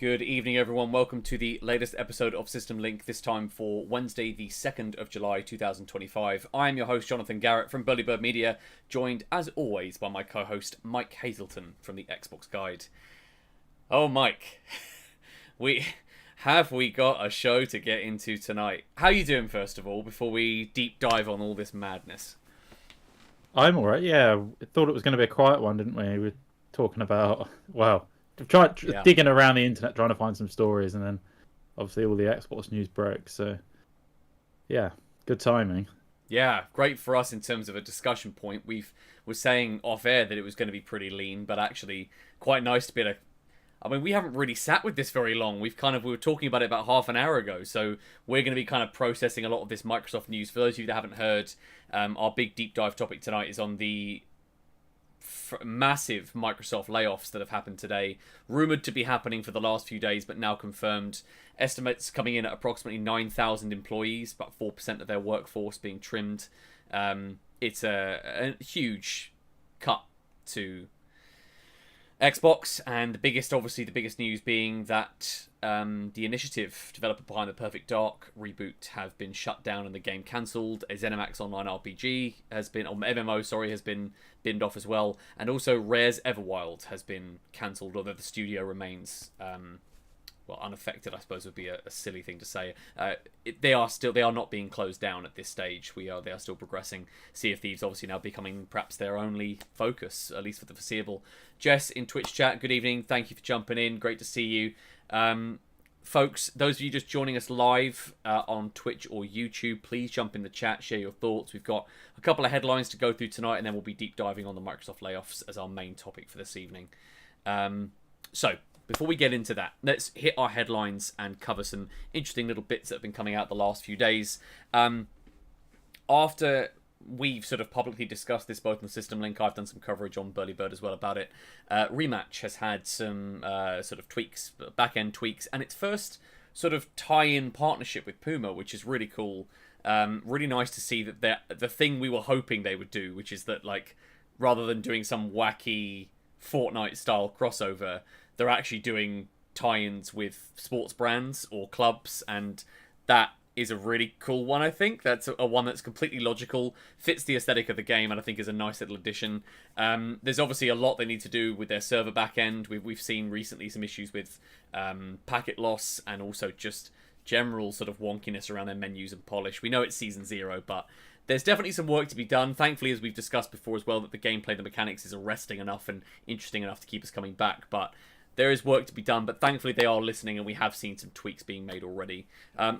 Good evening, everyone. Welcome to the latest episode of System Link, this time for Wednesday, the 2nd of July, 2025. I am your host, Jonathan Garrett from Burly Media, joined, as always, by my co-host, Mike Hazelton from the Xbox Guide. Oh, Mike, we got a show to get into tonight. How are you doing, first of all, before we deep dive on all this madness? I'm alright, yeah. I thought it was going to be a quiet one, didn't we? We were talking about, Yeah. digging around the internet trying to find some stories, and then obviously all the Xbox news broke. So, yeah, good timing. Yeah, great for us in terms of a discussion point. We're saying off air that it was going to be pretty lean, but actually quite nice to be able to. I mean, we haven't really sat with this very long. We were talking about it about half an hour ago, so we're going to be kind of processing a lot of this Microsoft news. For those of you that haven't heard, our big deep dive topic tonight is on the massive Microsoft layoffs that have happened today, rumored to be happening for the last few days, but now confirmed. Estimates coming in at approximately 9,000 employees, about 4% of their workforce being trimmed. It's a huge cut to Xbox, and the biggest news being that the initiative developer behind the Perfect Dark reboot have been shut down and the game cancelled. A ZeniMax Online RPG has been, or MMO, sorry, has been binned off as well, and also Rare's Everwild has been cancelled, although the studio remains unaffected, I suppose would be a silly thing to say. They are not being closed down at this stage. They are still progressing. Sea of Thieves obviously now becoming perhaps their only focus, at least for the foreseeable. Jess in Twitch chat, good evening. Thank you for jumping in. Great to see you. Folks, those of you just joining us live on Twitch or YouTube, please jump in the chat, share your thoughts. We've got a couple of headlines to go through tonight, and then we'll be deep diving on the Microsoft layoffs as our main topic for this evening. So, before we get into that, let's hit our headlines and cover some interesting little bits that have been coming out the last few days. After we've sort of publicly discussed this both on System Link, I've done some coverage on Burly Bird as well about it. Rematch has had some sort of tweaks, back-end tweaks, and its first sort of tie-in partnership with Puma, which is really cool. Really nice to see that the thing we were hoping they would do, which is that, like, rather than doing some wacky Fortnite-style crossover, they're actually doing tie-ins with sports brands or clubs, and that is a really cool one, I think. That's a one that's completely logical, fits the aesthetic of the game, and I think is a nice little addition. There's obviously a lot they need to do with their server backend. We've seen recently some issues with packet loss and also just general sort of wonkiness around their menus and polish. We know it's Season 0, but there's definitely some work to be done. Thankfully, as we've discussed before as well, that the gameplay, the mechanics is arresting enough and interesting enough to keep us coming back, but there is work to be done, but thankfully they are listening and we have seen some tweaks being made already.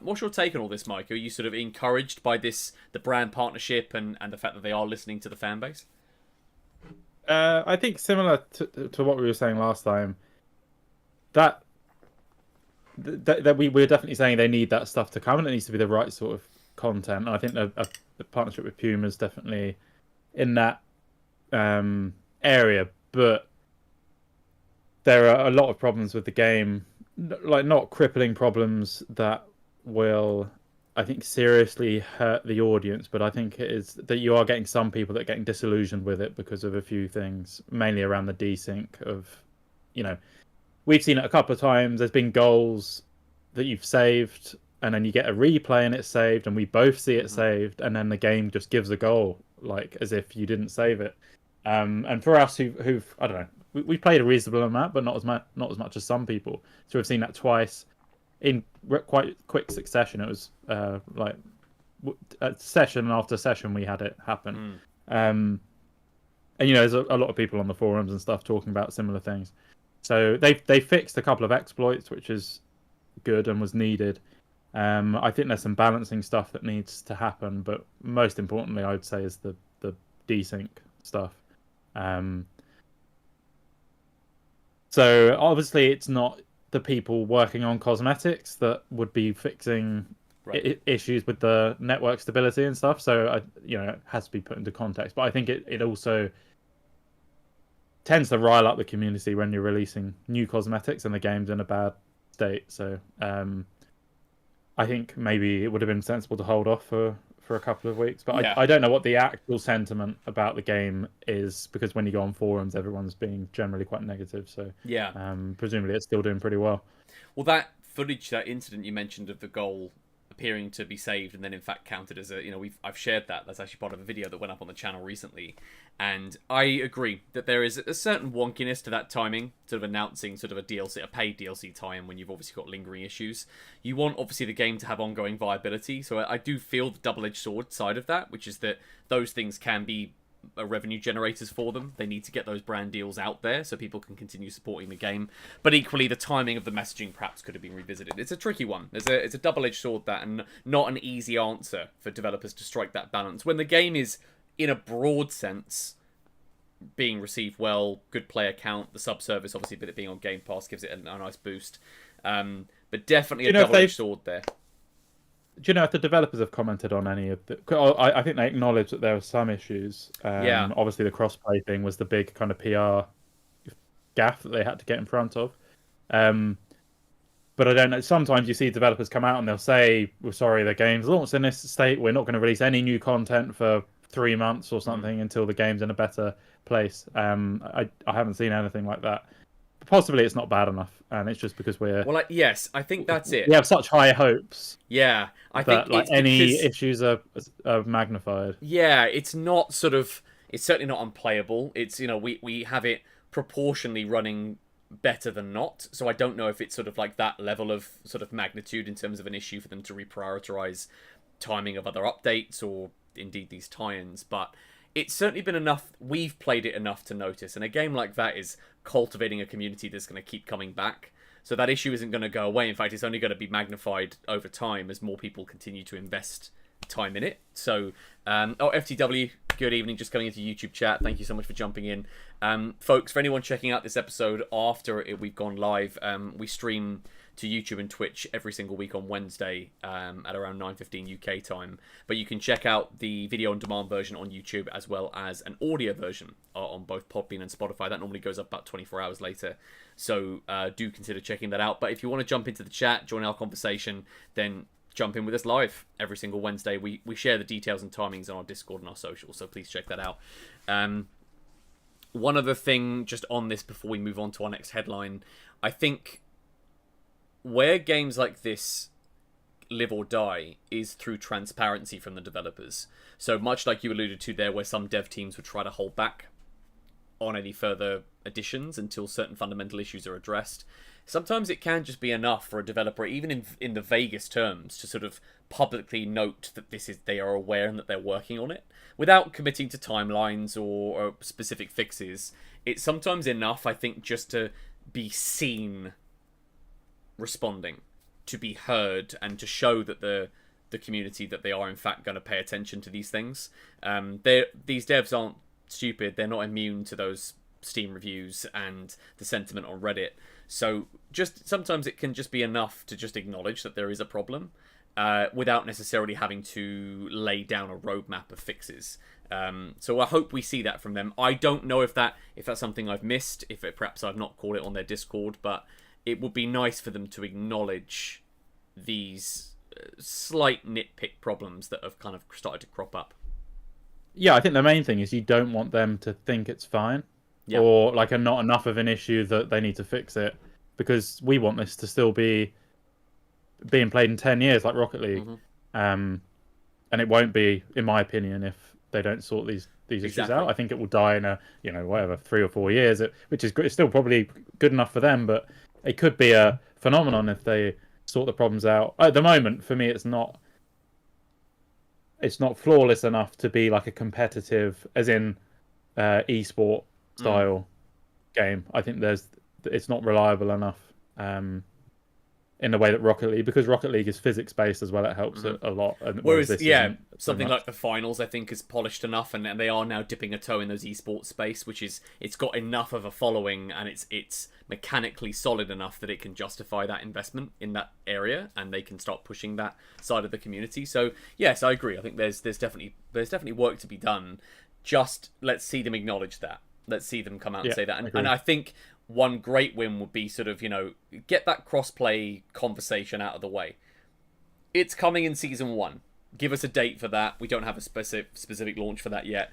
What's your take on all this, Mike? Are you sort of encouraged by the brand partnership and the fact that they are listening to the fan base? I think similar to what we were saying last time, that we were definitely saying they need that stuff to come, and it needs to be the right sort of content. And I think the partnership with Puma is definitely in that area, but there are a lot of problems with the game, like not crippling problems that will, I think, seriously hurt the audience, but I think it is that you are getting some people that are getting disillusioned with it because of a few things, mainly around the desync of, we've seen it a couple of times. There's been goals that you've saved, and then you get a replay and it's saved, and we both see it saved, and then the game just gives a goal, like as if you didn't save it. And for us who've I don't know, we played a reasonable amount, but not as much as some people. So we've seen that twice in quite quick succession. It was like session after session we had it happen. And there's a lot of people on the forums and stuff talking about similar things. So they fixed a couple of exploits, which is good and was needed. I think there's some balancing stuff that needs to happen, but most importantly, I would say, is the desync stuff. So obviously it's not the people working on cosmetics that would be fixing issues with the network stability and stuff. So it has to be put into context. But I think it also tends to rile up the community when you're releasing new cosmetics and the game's in a bad state. So I think maybe it would have been sensible to hold off for for a couple of weeks. But Yeah. I don't know what the actual sentiment about the game is, because when you go on forums, everyone's being generally quite negative. So Yeah. presumably it's still doing pretty well. Well, that footage, that incident you mentioned of the goal appearing to be saved and then in fact counted as a, I've shared that. That's actually part of a video that went up on the channel recently. And I agree that there is a certain wonkiness to that timing, sort of announcing sort of a DLC, a paid DLC tie-in when you've obviously got lingering issues. You want, obviously, the game to have ongoing viability. So I do feel the double-edged sword side of that, which is that those things can be revenue generators for them. They need to get those brand deals out there so people can continue supporting the game. But equally, the timing of the messaging perhaps could have been revisited. It's a tricky one. It's a double-edged sword, that, and not an easy answer for developers to strike that balance. When the game is, in a broad sense, being received well, good player count, the sub-service, obviously, but it being on Game Pass gives it a nice boost. But definitely a double-edged sword there. Do you know if the developers have commented on any of the... I think they acknowledged that there were some issues. Yeah. Obviously, the cross-play thing was the big kind of PR gaff that they had to get in front of. But I don't know. Sometimes you see developers come out and they'll say, "We're sorry, the game's launched in this state. We're not going to release any new content for 3 months or something until the game's in a better place." I haven't seen anything like that. Possibly it's not bad enough, and it's just because we're... Well, yes, I think that's it. We have such high hopes. Yeah, I think like any issues are magnified. Yeah, it's not sort of... It's certainly not unplayable. It's, we have it proportionally running better than not. So I don't know if it's sort of like that level of sort of magnitude in terms of an issue for them to reprioritize timing of other updates or indeed these tie-ins. But it's certainly been enough. We've played it enough to notice. And a game like that is cultivating a community that's going to keep coming back. So that issue isn't going to go away. In fact, it's only going to be magnified over time as more people continue to invest time in it. So, FTW, good evening, just coming into YouTube chat. Thank you so much for jumping in. Folks, for anyone checking out this episode after we've gone live, we stream to YouTube and Twitch every single week on Wednesday at around 9:15 UK time. But you can check out the video on demand version on YouTube as well as an audio version on both Podbean and Spotify. That normally goes up about 24 hours later. So do consider checking that out. But if you want to jump into the chat, join our conversation, then jump in with us live every single Wednesday. We share the details and timings on our Discord and our socials, so please check that out. One other thing just on this before we move on to our next headline, I think where games like this live or die is through transparency from the developers. So much like you alluded to there, where some dev teams would try to hold back on any further additions until certain fundamental issues are addressed. Sometimes it can just be enough for a developer, even in the vaguest terms, to sort of publicly note that they are aware and that they're working on it, without committing to timelines or specific fixes. It's sometimes enough, I think, just to be seen responding, to be heard, and to show that the community that they are in fact going to pay attention to these things. These devs aren't stupid. They're not immune to those Steam reviews and the sentiment on Reddit. So just sometimes it can just be enough to just acknowledge that there is a problem without necessarily having to lay down a roadmap of fixes. So I hope we see that from them. I don't know if that's something I've missed, perhaps I've not called it on their Discord, but it would be nice for them to acknowledge these slight nitpick problems that have kind of started to crop up. Yeah, I think the main thing is you don't want them to think it's fine. Yeah. Or like not enough of an issue that they need to fix it, because we want this to still be being played in 10 years like Rocket League. And it won't be, in my opinion, if they don't sort these issues out. I think it will die in 3 or 4 years, which is good. It's still probably good enough for them, but it could be a phenomenon if they sort the problems out. At the moment, for me, it's not flawless enough to be like a competitive, as in esport style game. I think it's not reliable enough in the way that Rocket League, because Rocket League is physics based as well. It helps a lot. Whereas something like the finals, I think, is polished enough, and they are now dipping a toe in those esports space, which is, it's got enough of a following, and it's mechanically solid enough that it can justify that investment in that area, and they can start pushing that side of the community. So yes, I agree. I think there's definitely work to be done. Just let's see them acknowledge that. Let's see them come out and say that. And I think one great win would be sort of, get that cross-play conversation out of the way. It's coming in Season 1. Give us a date for that. We don't have a specific launch for that yet.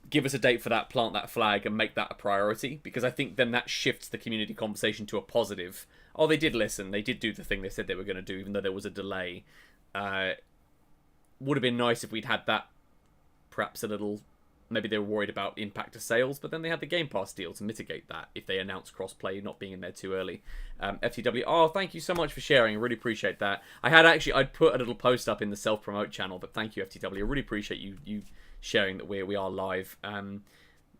Give us a date for that, plant that flag, and make that a priority, because I think then that shifts the community conversation to a positive. Oh, they did listen. They did do the thing they said they were going to do, even though there was a delay. Would have been nice if we'd had that, perhaps a little... Maybe they were worried about impact to sales, but then they had the Game Pass deal to mitigate that if they announced crossplay not being in there too early. FTW, oh, thank you so much for sharing. I really appreciate that. I'd put a little post up in the self-promote channel, but thank you, FTW. I really appreciate you sharing that we are live.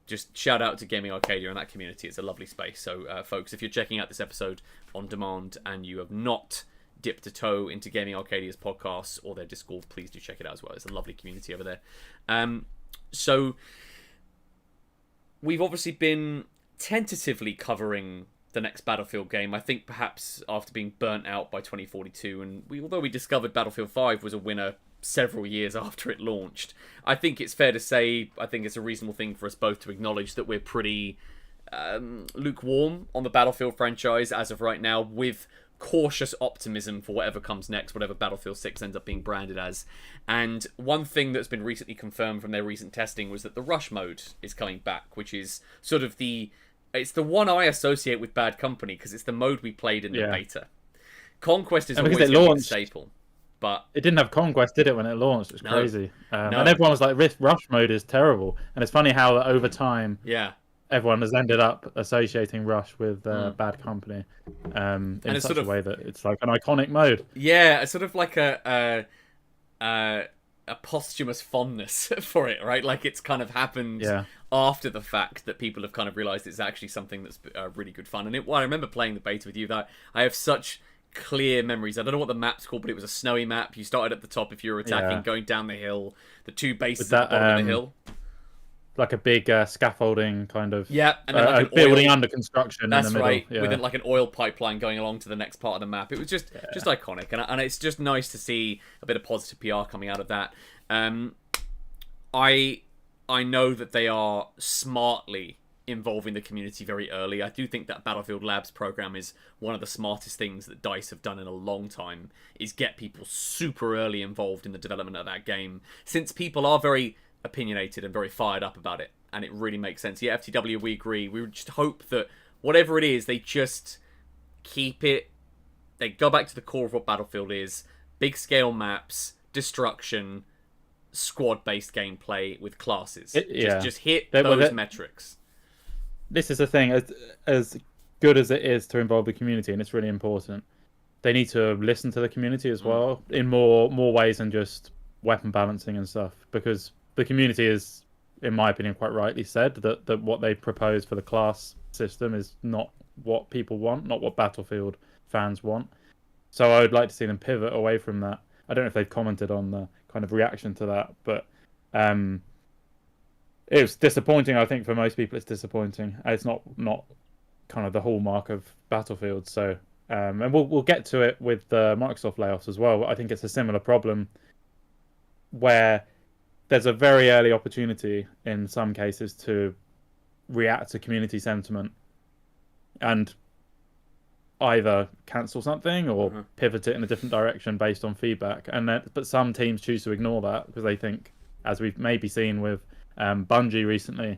Just shout out to Gaming Arcadia and that community. It's a lovely space. So, folks, if you're checking out this episode on demand and you have not dipped a toe into Gaming Arcadia's podcasts or their Discord, please do check it out as well. It's a lovely community over there. So, we've obviously been tentatively covering the next Battlefield game. I think perhaps after being burnt out by 2042, and although we discovered Battlefield 5 was a winner several years after it launched, I think it's fair to say, I think it's a reasonable thing for us both to acknowledge that we're pretty lukewarm on the Battlefield franchise as of right now, with cautious optimism for whatever comes next, whatever Battlefield 6 ends up being branded as. And one thing that's been recently confirmed from their recent testing was that the Rush mode is coming back, which is sort of it's the one I associate with Bad Company, because it's the mode we played in the beta. Conquest is always going to be a staple. But it didn't have Conquest, did it, when it launched? It was crazy. And everyone was like, Rush mode is terrible. And it's funny how over time... everyone has ended up associating Rush with Bad Company in such a way that it's like an iconic mode. Yeah, it's sort of like a posthumous fondness for it, right? Like it's kind of happened after the fact that people have kind of realised it's actually something that's really good fun. And I remember playing the beta with you, that I have such clear memories. I don't know what the map's called, but it was a snowy map. You started at the top if you were attacking, going down the hill, the two bases at the bottom of the hill. Like a big scaffolding kind of and then like a building under construction. That's in the middle. Right, with like an oil pipeline going along to the next part of the map. It was just iconic, and it's just nice to see a bit of positive PR coming out of that. I know that they are smartly involving the community very early. I do think that Battlefield Labs program is one of the smartest things that DICE have done in a long time, is get people super early involved in the development of that game, since people are very opinionated and very fired up about it, and it really makes sense. Yeah, FTW, we agree. We just hope that whatever it is, they just keep it, they go back to the core of what Battlefield is: big scale maps, destruction, squad based gameplay with classes. Just hit those metrics. This is the thing, as good as it is to involve the community, and it's really important, they need to listen to the community as well in more ways than just weapon balancing and stuff, because the community is, in my opinion, quite rightly said that what they propose for the class system is not what people want, not what Battlefield fans want. So I would like to see them pivot away from that. I don't know if they've commented on the kind of reaction to that, but it was disappointing. I think for most people it's disappointing. It's not kind of the hallmark of Battlefield. So and we'll get to it with the Microsoft layoffs as well. I think it's a similar problem where there's a very early opportunity in some cases to react to community sentiment and either cancel something or pivot it in a different direction based on feedback. But some teams choose to ignore that because they think, as we've maybe seen with Bungie recently,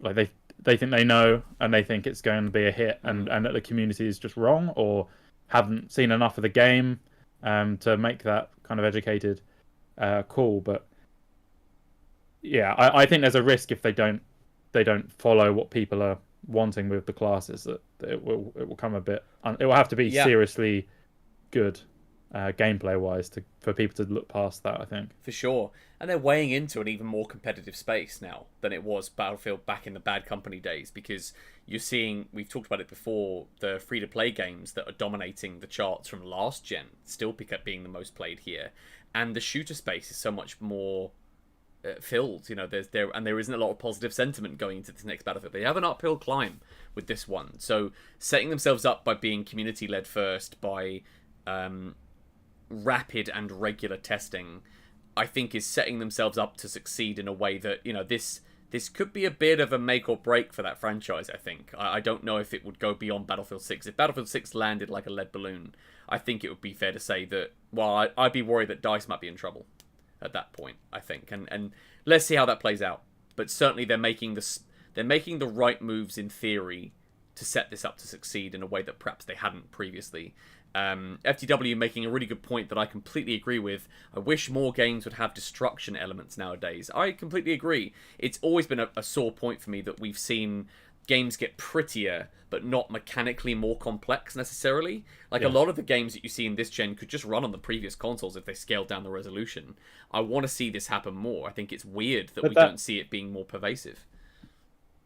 like they think they know and they think it's going to be a hit, and that the community is just wrong or haven't seen enough of the game to make that kind of educated call. But yeah, I think there's a risk if they don't follow what people are wanting with the classes, that it will come a bit. It will have to be seriously good gameplay wise for people to look past that, I think. For sure. And they're weighing into an even more competitive space now than it was Battlefield back in the Bad Company days, because you're seeing, we've talked about it before, the free-to-play games that are dominating the charts from last gen still pick up being the most played here. And the shooter space is so much more filled. You know, there isn't a lot of positive sentiment going into this next Battlefield. They have an uphill climb with this one. So setting themselves up by being community-led first, by rapid and regular testing, I think is setting themselves up to succeed in a way that, you know, this could be a bit of a make or break for that franchise, I think. I don't know if it would go beyond Battlefield 6. If Battlefield 6 landed like a lead balloon, I think it would be fair to say that, well, I'd be worried that DICE might be in trouble. at that point, I think, and let's see how that plays out. But certainly they're making the right moves in theory to set this up to succeed in a way that perhaps they hadn't previously. FTW making a really good point that I completely agree with. I wish more games would have destruction elements nowadays. I completely agree. It's always been a sore point for me that we've seen games get prettier, but not mechanically more complex necessarily. Like a lot of the games that you see in this gen could just run on the previous consoles if they scaled down the resolution. I want to see this happen more. I think it's weird that we don't see it being more pervasive.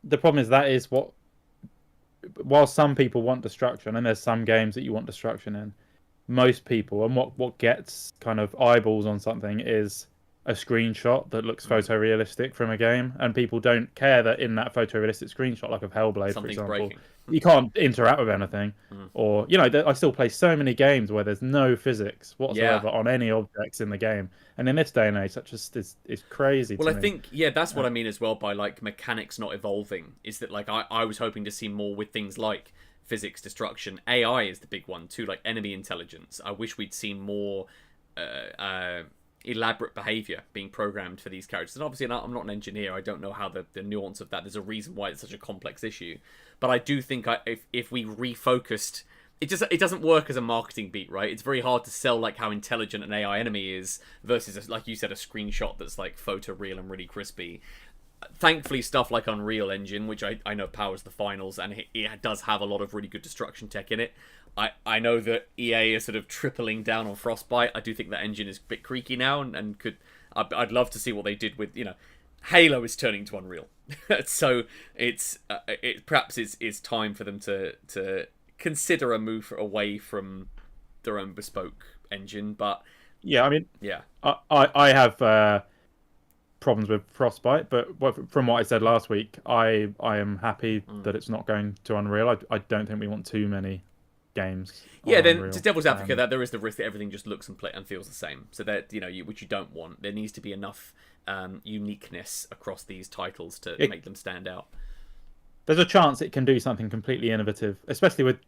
The problem is that is what... While some people want destruction, and there's some games that you want destruction in, most people, and what gets kind of eyeballs on something is a screenshot that looks photorealistic from a game, and people don't care that in that photorealistic screenshot, like of Hellblade, for example, breaking. You can't interact with anything. Or, you know, I still play so many games where there's no physics whatsoever on any objects in the game. And in this day and age, that just is crazy to me. Well, I think, that's what I mean as well by, like, mechanics not evolving, is that, like, I was hoping to see more with things like physics destruction. AI is the big one, too, like enemy intelligence. I wish we'd seen more elaborate behavior being programmed for these characters. And obviously, I'm not an engineer. I don't know how the nuance of that. There's a reason why it's such a complex issue. But I do think if we refocused, it doesn't work as a marketing beat, right? It's very hard to sell like how intelligent an AI enemy is versus, like you said, a screenshot that's like photoreal and really crispy. Thankfully, stuff like Unreal Engine, which I know powers the finals, and it does have a lot of really good destruction tech in it. I know that EA is sort of tripling down on Frostbite. I do think that engine is a bit creaky now, and I'd love to see what they did with, you know, Halo is turning to Unreal, so perhaps it's time for them to consider a move away from their own bespoke engine. But yeah, I mean, I have problems with Frostbite, but from what I said last week, I am happy that it's not going to Unreal. I don't think we want too many games. Yeah, then Unreal. To devil's advocate, that there is the risk that everything just looks and feels the same. So that, you know, which you don't want. There needs to be enough uniqueness across these titles to make them stand out. There's a chance it can do something completely innovative, especially with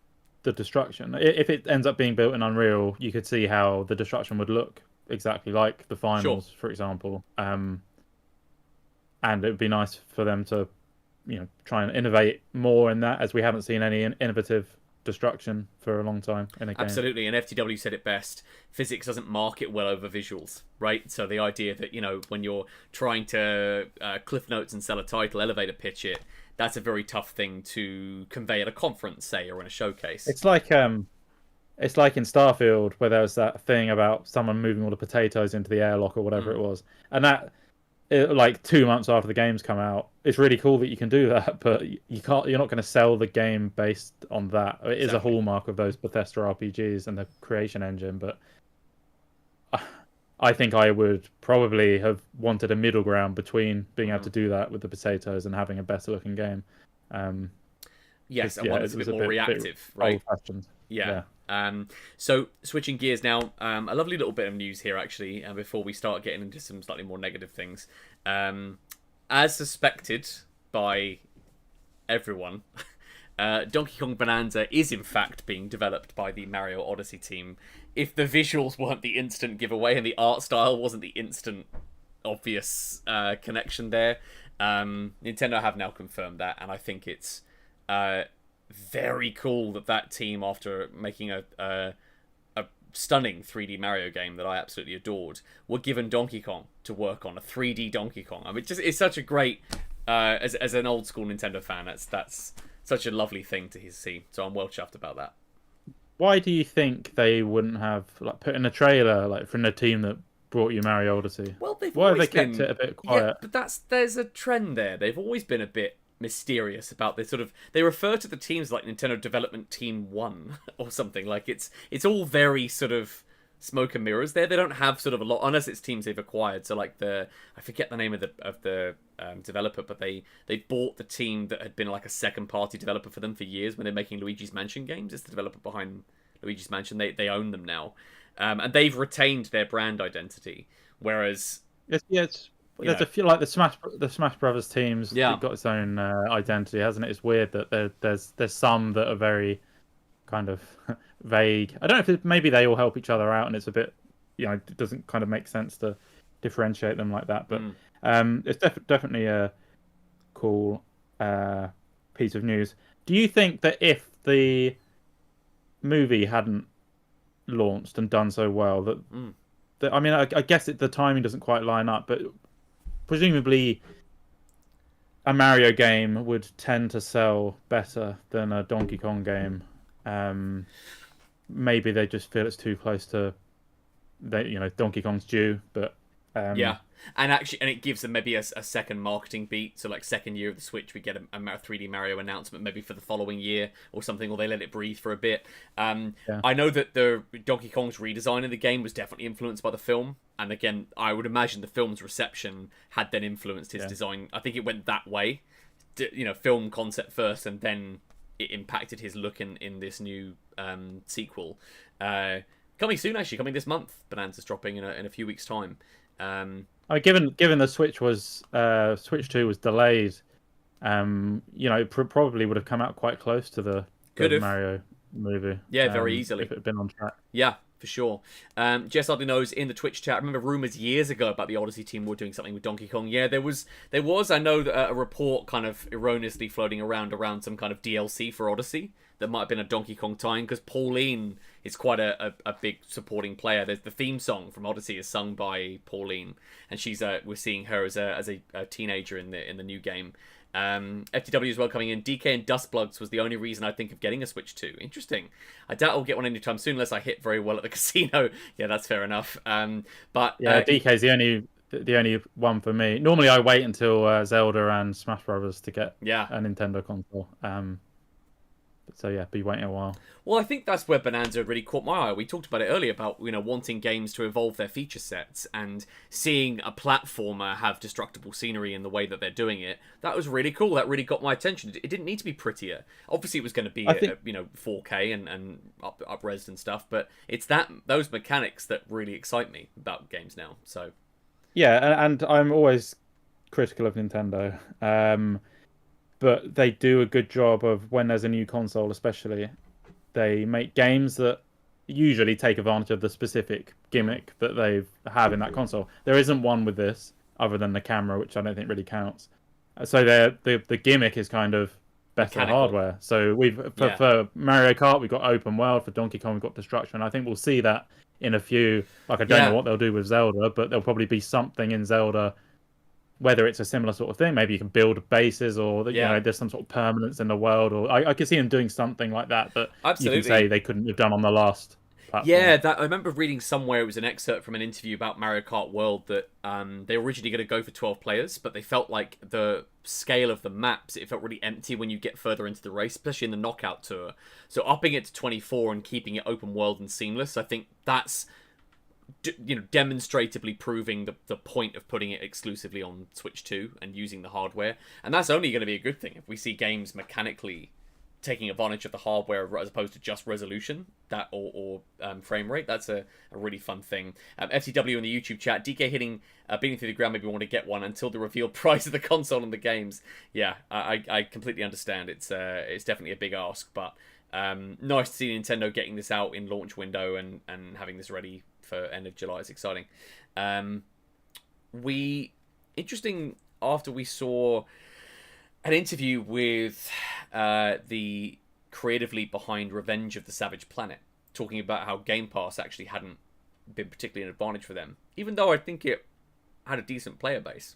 the destruction. If it ends up being built in Unreal, you could see how the destruction would look exactly like the finals, for example. And it would be nice for them to, you know, try and innovate more in that, as we haven't seen any innovative destruction for a long time in a game. Absolutely, and FTW said it best. Physics doesn't market well over visuals, right? So the idea that, you know, when you're trying to cliff notes and sell a title, elevator pitch it, that's a very tough thing to convey at a conference, say, or in a showcase. It's like in Starfield, where there was that thing about someone moving all the potatoes into the airlock or whatever it was, and that, like 2 months after the game's come out, it's really cool that you can do that, but you can't. You're not going to sell the game based on that. It is a hallmark of those Bethesda RPGs and the creation engine, but I think I would probably have wanted a middle ground between being able to do that with the potatoes and having a better looking game. Yes, and one that's a bit more reactive, right? Old-fashioned. Yeah. So switching gears now, a lovely little bit of news here actually, before we start getting into some slightly more negative things. As suspected by everyone, Donkey Kong Banaza is in fact being developed by the Mario Odyssey team. If the visuals weren't the instant giveaway and the art style wasn't the instant obvious connection there, Nintendo have now confirmed that, and I think it's very cool that team, after making a stunning 3D Mario game that I absolutely adored, were given Donkey Kong to work on, a 3D Donkey Kong. I mean, it's such a great, as an old school Nintendo fan, that's such a lovely thing to see. So I'm well chuffed about that. Why do you think they wouldn't have put in a trailer from the team that brought you Mario Odyssey? Well, why have they kept it a bit quiet? Yeah, but there's a trend there. They've always been a bit mysterious about this sort of. They refer to the teams like Nintendo Development Team 1 or something. Like it's all very sort of smoke and mirrors there. They don't have sort of a lot, unless it's teams they've acquired. So like I forget the name of the developer, but they bought the team that had been like a second party developer for them for years when they're making Luigi's Mansion games. It's the developer behind Luigi's Mansion. They own them now, and they've retained their brand identity. Whereas there's a few like the Smash Brothers teams. Yeah, got its own identity, hasn't it? It's weird that there's some that are very kind of vague. I don't know if maybe they all help each other out, and it's a bit, it doesn't kind of make sense to differentiate them like that. But it's definitely a cool piece of news. Do you think that if the movie hadn't launched and done so well, that I mean, I guess the timing doesn't quite line up, but presumably a Mario game would tend to sell better than a Donkey Kong game. Maybe they just feel it's too close to, Donkey Kong's due, but yeah. And it gives them maybe a second marketing beat. So like second year of the Switch, we get a 3D Mario announcement maybe for the following year or something, or they let it breathe for a bit. I know that the Donkey Kong's redesign of the game was definitely influenced by the film. And again, I would imagine the film's reception had then influenced his design. I think it went that way. Film concept first, and then it impacted his look in this new sequel. Coming soon, actually. Coming this month. Bananza's dropping in a few weeks' time. Given the Switch 2 was delayed, it probably would have come out quite close to the Mario movie. Yeah, very easily if it had been on track. Yeah, for sure. Jess Hardly knows in the Twitch chat. I remember rumors years ago about the Odyssey team were doing something with Donkey Kong. Yeah, there was. I know that a report kind of erroneously floating around some kind of DLC for Odyssey that might have been a Donkey Kong tie-in, because Pauline is quite a big supporting player. There's the theme song from Odyssey is sung by Pauline, and we're seeing her as a teenager in the new game. FTW as well coming in. DK and Dustblugs was the only reason I think of getting a Switch 2. Interesting. I doubt I'll get one anytime soon unless I hit very well at the casino. Yeah, that's fair enough. But DK's the only one for me. Normally I wait until Zelda and Smash Brothers to get a Nintendo console. So yeah, be waiting a while. Well, I think that's where Bananza really caught my eye. We talked about it earlier about wanting games to evolve their feature sets, and seeing a platformer have destructible scenery in the way that they're doing it. That was really cool. That really got my attention. It didn't need to be prettier. Obviously, it was going to be 4K and up-res and stuff, but it's those mechanics that really excite me about games now. So yeah, and I'm always critical of Nintendo. But they do a good job of, when there's a new console especially, they make games that usually take advantage of the specific gimmick that they have in that console. There isn't one with this, other than the camera, which I don't think really counts. So the gimmick is kind of better hardware. So for Mario Kart, we've got open world. For Donkey Kong, we've got destruction. I think we'll see that in a few... I don't know what they'll do with Zelda, but there'll probably be something in Zelda... Whether it's a similar sort of thing, maybe you can build bases, or there's some sort of permanence in the world, or I could see them doing something like that. But you can say they couldn't have done on the last platform. Yeah, I remember reading somewhere, it was an excerpt from an interview about Mario Kart World, that they were originally going to go for 12 players, but they felt like the scale of the maps, it felt really empty when you get further into the race, especially in the knockout tour. So upping it to 24 and keeping it open world and seamless, I think that's demonstratively proving the point of putting it exclusively on Switch 2 and using the hardware. And that's only going to be a good thing if we see games mechanically taking advantage of the hardware as opposed to just resolution or frame rate. That's a really fun thing. FTW in the YouTube chat, DK beating through the ground, maybe want to get one until the revealed price of the console and the games. Yeah, I completely understand. It's definitely a big ask, but nice to see Nintendo getting this out in launch window and having this ready for end of July. It's exciting. Interesting, after we saw an interview with the creative lead behind Revenge of the Savage Planet, talking about how Game Pass actually hadn't been particularly an advantage for them, even though I think it had a decent player base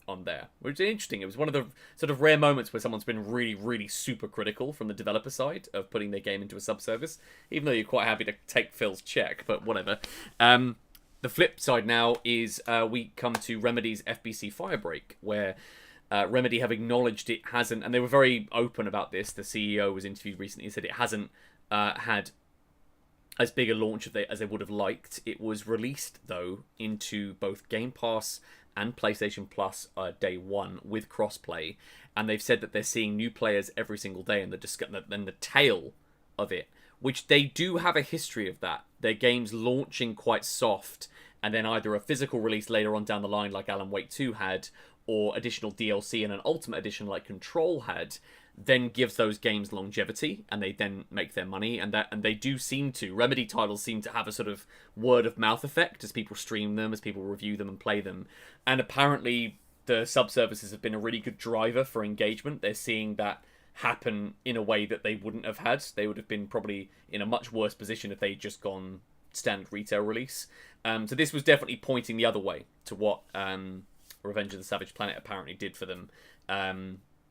on there, which is interesting. It was one of the sort of rare moments where someone's been really, really super critical from the developer side of putting their game into a subservice, even though you're quite happy to take Phil's check, but whatever. The flip side now is we come to Remedy's FBC Firebreak, where Remedy have acknowledged it hasn't, and they were very open about this. The CEO was interviewed recently and said it hasn't had as big a launch as they would have liked. It was released, though, into both Game Pass and PlayStation Plus day one with crossplay, and they've said that they're seeing new players every single day, and the tail of it, which they do have a history of that. Their games launching quite soft, and then either a physical release later on down the line like Alan Wake 2 had, or additional DLC and an Ultimate Edition like Control had. then gives those games longevity, and they then make their money, and they do seem to. Remedy titles seem to have a sort of word of mouth effect as people stream them, as people review them and play them, and apparently the sub-services have been a really good driver for engagement. They're seeing that happen in a way that they wouldn't have had. They would have been probably in a much worse position if they'd just gone standard retail release. So this was definitely pointing the other way to what Revenge of the Savage Planet apparently did for them.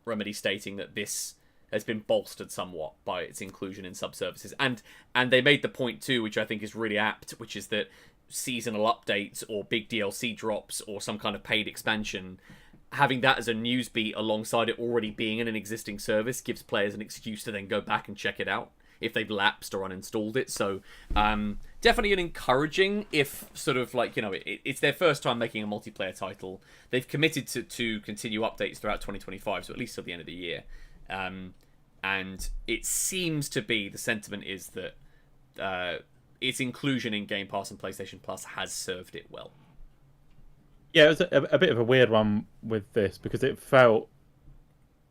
Remedy stating that this has been bolstered somewhat by its inclusion in subservices. And they made the point too, which I think is really apt, which is that seasonal updates or big DLC drops or some kind of paid expansion, having that as a news beat alongside it already being in an existing service gives players an excuse to then go back and check it out if they've lapsed or uninstalled it. So definitely an encouraging, if sort of like, you know, it's their first time making a multiplayer title. They've committed to continue updates throughout 2025, so at least till the end of the year. And it seems to be, the sentiment is that its inclusion in Game Pass and PlayStation Plus has served it well. Yeah, it was a bit of a weird one with this, because it felt...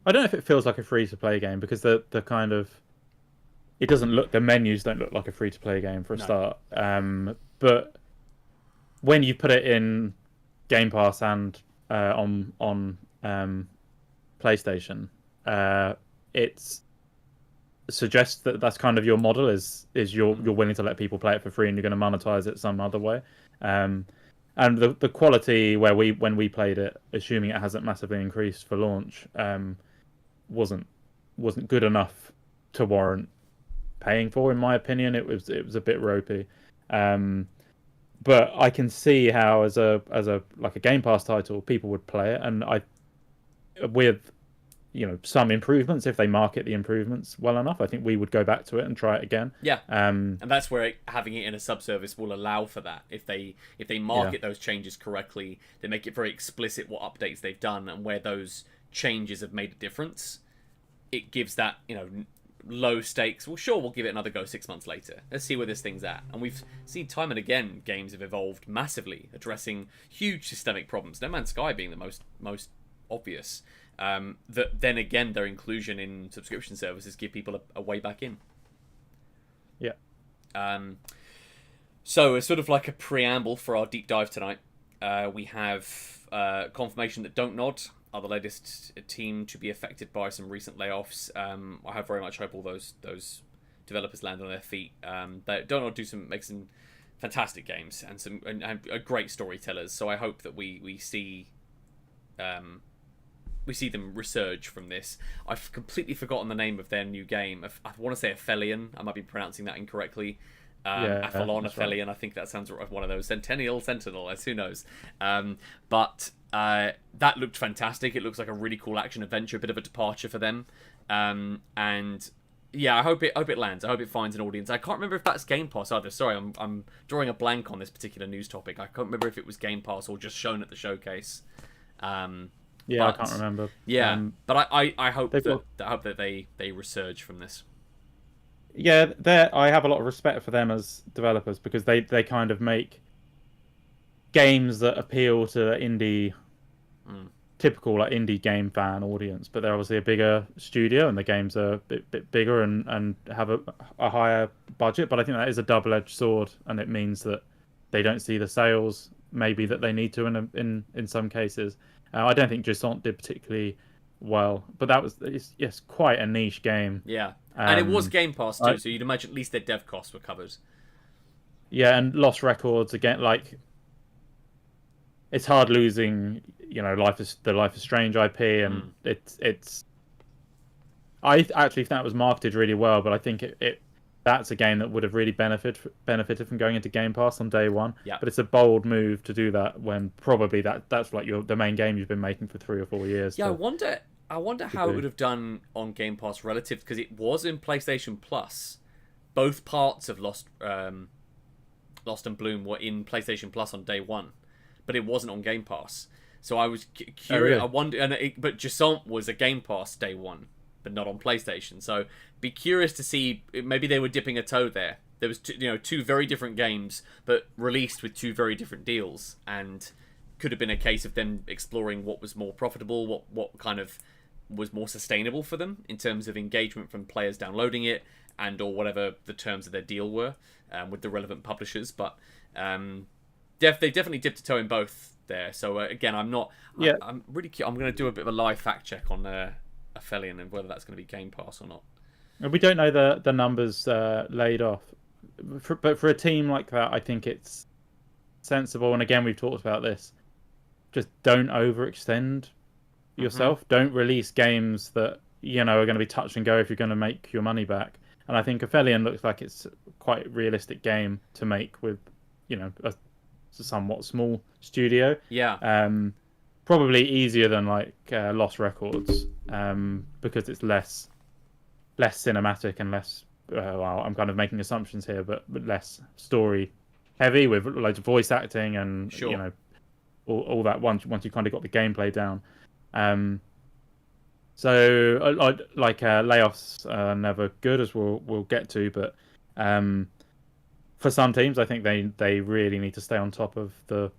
I don't know if it feels like a free-to-play game, because the kind of... It doesn't look... The menus don't look like a free-to-play game for a start. But when you put it in Game Pass and on PlayStation, it suggests that that's kind of your model, is you're willing to let people play it for free and you're going to monetize it some other way. And the quality when we played it, assuming it hasn't massively increased for launch, wasn't good enough to warrant paying for, in my opinion. It was a bit ropey. But I can see how as a like a Game Pass title, people would play it, and with some improvements, if they market the improvements well enough, I think we would go back to it and try it again. Yeah, and that's where having it in a subservice will allow for that. If they market those changes correctly, they make it very explicit what updates they've done and where those changes have made a difference. It gives that low stakes. Well, sure, we'll give it another go 6 months later. Let's see where this thing's at. And we've seen time and again games have evolved massively, addressing huge systemic problems. No Man's Sky being the most obvious. That then again, their inclusion in subscription services give people a way back in. Yeah. So it's sort of like a preamble for our deep dive tonight. We have confirmation that Don't Nod are the latest team to be affected by some recent layoffs. I very much hope all those developers land on their feet. Don't Nod make some fantastic games and are great storytellers. So I hope that we see them resurge from this. I've completely forgotten the name of their new game. I want to say Aphelion. I might be pronouncing that incorrectly. Athlon, Aphelion. Right. I think that sounds like one of those. Sentinel, as who knows. But that looked fantastic. It looks like a really cool action adventure, a bit of a departure for them. And yeah, I hope it lands. I hope it finds an audience. I can't remember if that's Game Pass either. Sorry, I'm drawing a blank on this particular news topic. I can't remember if it was Game Pass or just shown at the showcase. Yeah, I can't remember. Yeah, but I hope that they resurge from this. Yeah, I have a lot of respect for them as developers, because they kind of make games that appeal to typical like indie game fan audience, but they're obviously a bigger studio and the games are a bit bigger and have a higher budget. But I think that is a double-edged sword, and it means that they don't see the sales maybe that they need to in some cases. I don't think Jusant did particularly well, but it's quite a niche game. Yeah, and it was Game Pass too, so you'd imagine at least their dev costs were covered. Yeah, and Lost Records again. Like, it's hard losing, Life is Strange IP, and it's. I actually think that was marketed really well, but I think that's a game that would have really benefited from going into Game Pass on day one. Yeah. But it's a bold move to do that when probably that's like the main game you've been making for 3 or 4 years. Yeah, I wonder how it would have done on Game Pass relative, because it was in PlayStation Plus. Both parts of Lost and Bloom were in PlayStation Plus on day one, but it wasn't on Game Pass. So I was curious. Oh, really? I wonder, but Jusant was a Game Pass day one, but not on PlayStation. So be curious to see, maybe they were dipping a toe there. There was two very different games, but released with 2 very different deals, and could have been a case of them exploring what was more profitable, what kind of was more sustainable for them in terms of engagement from players downloading it and or whatever the terms of their deal were with the relevant publishers. But they definitely dipped a toe in both there. So again, I'm really curious. I'm going to do a bit of a live fact check on Aphelion and whether that's going to be Game Pass or not. We don't know the numbers laid off, but for a team like that, I think it's sensible. And again, we've talked about this. Just don't overextend yourself. Don't release games that are going to be touch and go if you're going to make your money back. And I think Aphelion looks like it's quite a realistic game to make with a somewhat small studio. Yeah. Probably easier than like Lost Records because it's less cinematic and less. Well, I'm kind of making assumptions here, but less story heavy with loads of voice acting and all that once you kind of got the gameplay down. So layoffs are never good, as we'll get to, but for some teams, I think they really need to stay on top of the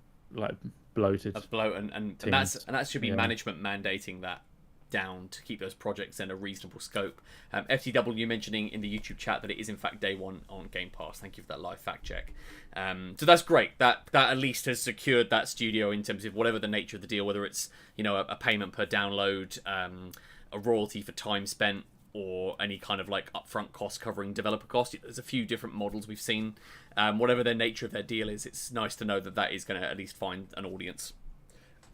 bloated. That's bloat, and that should be management mandating that down to keep those projects in a reasonable scope. FTW mentioning in the YouTube chat that it is in fact day one on Game Pass. Thank you for that live fact check. So that's great. That at least has secured that studio in terms of whatever the nature of the deal, whether it's a payment per download, a royalty for time spent, or any kind of like upfront cost covering developer cost. There's a few different models we've seen. Whatever the nature of their deal is, it's nice to know that is going to at least find an audience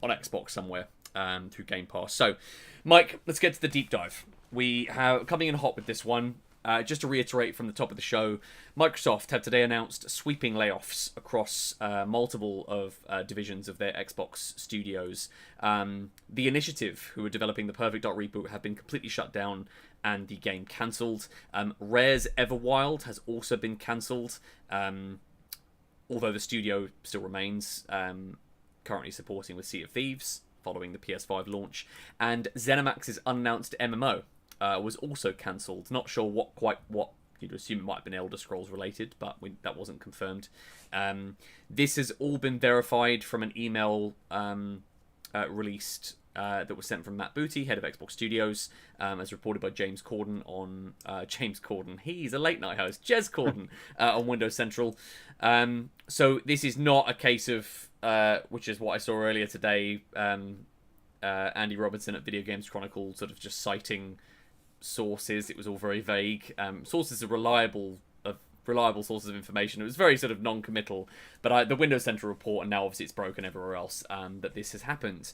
on Xbox somewhere through Game Pass. So, Mike, let's get to the deep dive. We have coming in hot with this one. Just to reiterate from the top of the show, Microsoft have today announced sweeping layoffs across multiple of divisions of their Xbox studios. The Initiative, who are developing the Perfect Dark reboot, have been completely shut down and the game cancelled. Rare's Everwild has also been cancelled, although the studio still remains, currently supporting with Sea of Thieves following the PS5 launch. And ZeniMax's unannounced MMO was also cancelled. Not sure what you'd assume it might have been Elder Scrolls related, but that wasn't confirmed. This has all been verified from an email released that was sent from Matt Booty, head of Xbox Studios, as reported by James Corden on James Corden. He's a late night host. Jez Corden on Windows Central. So this is not a case of which is what I saw earlier today. Andy Robinson at Video Games Chronicle sort of just citing sources. It was all very vague. Sources are reliable sources of information. It was very sort of non-committal. But the Windows Central report, and now obviously it's broken everywhere else, that this has happened.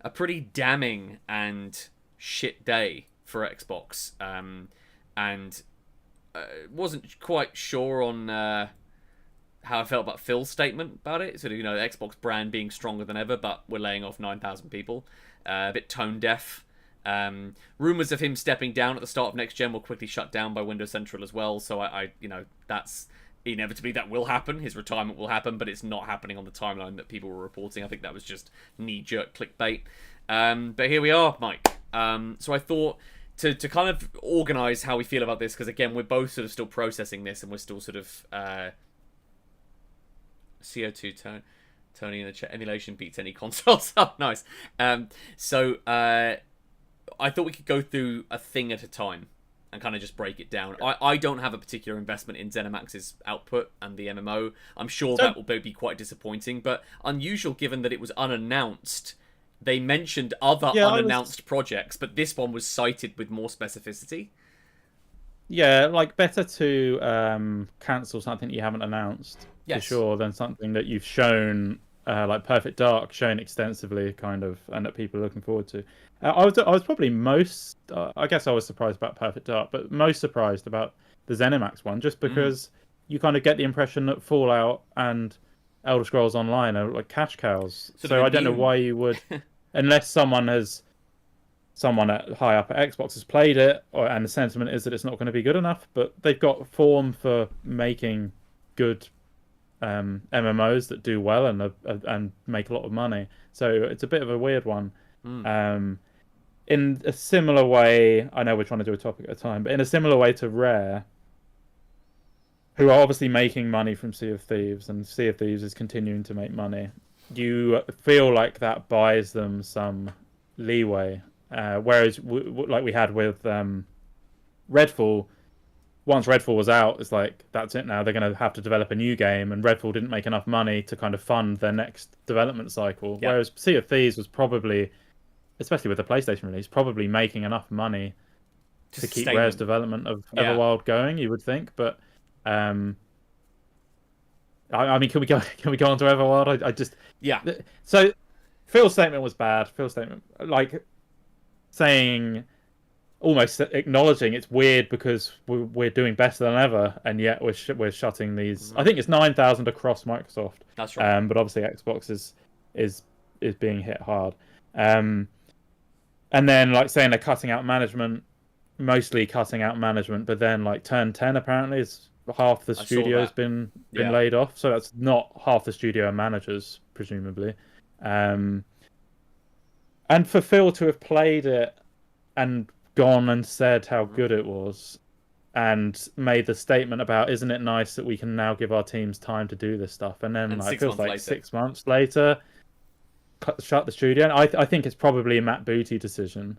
A pretty damning and shit day for Xbox. And wasn't quite sure on how I felt about Phil's statement about it. Sort of, the Xbox brand being stronger than ever, but we're laying off 9,000 people. A bit tone deaf. Rumors of him stepping down at the start of next gen were quickly shut down by Windows Central as well. So I that's inevitably that will happen. His retirement will happen, but it's not happening on the timeline that people were reporting. I think that was just knee-jerk clickbait. But here we are, Mike. So I thought to kind of organise how we feel about this, because again, we're both sort of still processing this, and we're still sort of CO2 Tony in the chat. Emulation beats any consoles up. Nice. So I thought we could go through a thing at a time and kind of just break it down. I don't have a particular investment in ZeniMax's output and the MMO. I'm sure that will be quite disappointing, but unusual given that it was unannounced. They mentioned other unannounced projects, but this one was cited with more specificity. Yeah, better to cancel something you haven't announced, for sure, than something that you've shown, like Perfect Dark, shown extensively, kind of, and that people are looking forward to. I was probably most, I guess I was surprised about Perfect Dark, but most surprised about the ZeniMax one, just because you kind of get the impression that Fallout and Elder Scrolls Online are like cash cows. So I don't know why you would, unless someone at high up at Xbox has played it, and the sentiment is that it's not going to be good enough, but they've got form for making good MMOs that do well and make a lot of money. So it's a bit of a weird one. In a similar way, I know we're trying to do a topic at a time, but in a similar way to Rare, who are obviously making money from Sea of Thieves, and Sea of Thieves is continuing to make money, you feel like that buys them some leeway. Whereas like we had with Redfall, once Redfall was out, it's like that's it now. They're going to have to develop a new game, and Redfall didn't make enough money to kind of fund their next development cycle. Yeah. Whereas Sea of Thieves was probably, especially with the PlayStation release, probably making enough money to keep Rare's development of Everwild going. You would think, but I mean, can we go on to Everwild? I just So Phil's statement was bad. Phil's statement, like saying, almost acknowledging it's weird because we're doing better than ever, and yet we're shutting these. I think it's 9,000 across Microsoft. That's right. But obviously Xbox is being hit hard. And then like saying they're cutting out management, mostly cutting out management, but then like Turn 10 apparently is half the studio's been laid off, so that's not half the studio are managers presumably. And for Phil to have played it and gone and said how good it was and made the statement about, isn't it nice that we can now give our teams time to do this stuff, and then like feels like 6 months later shut the studio. And I think it's probably a Matt Booty decision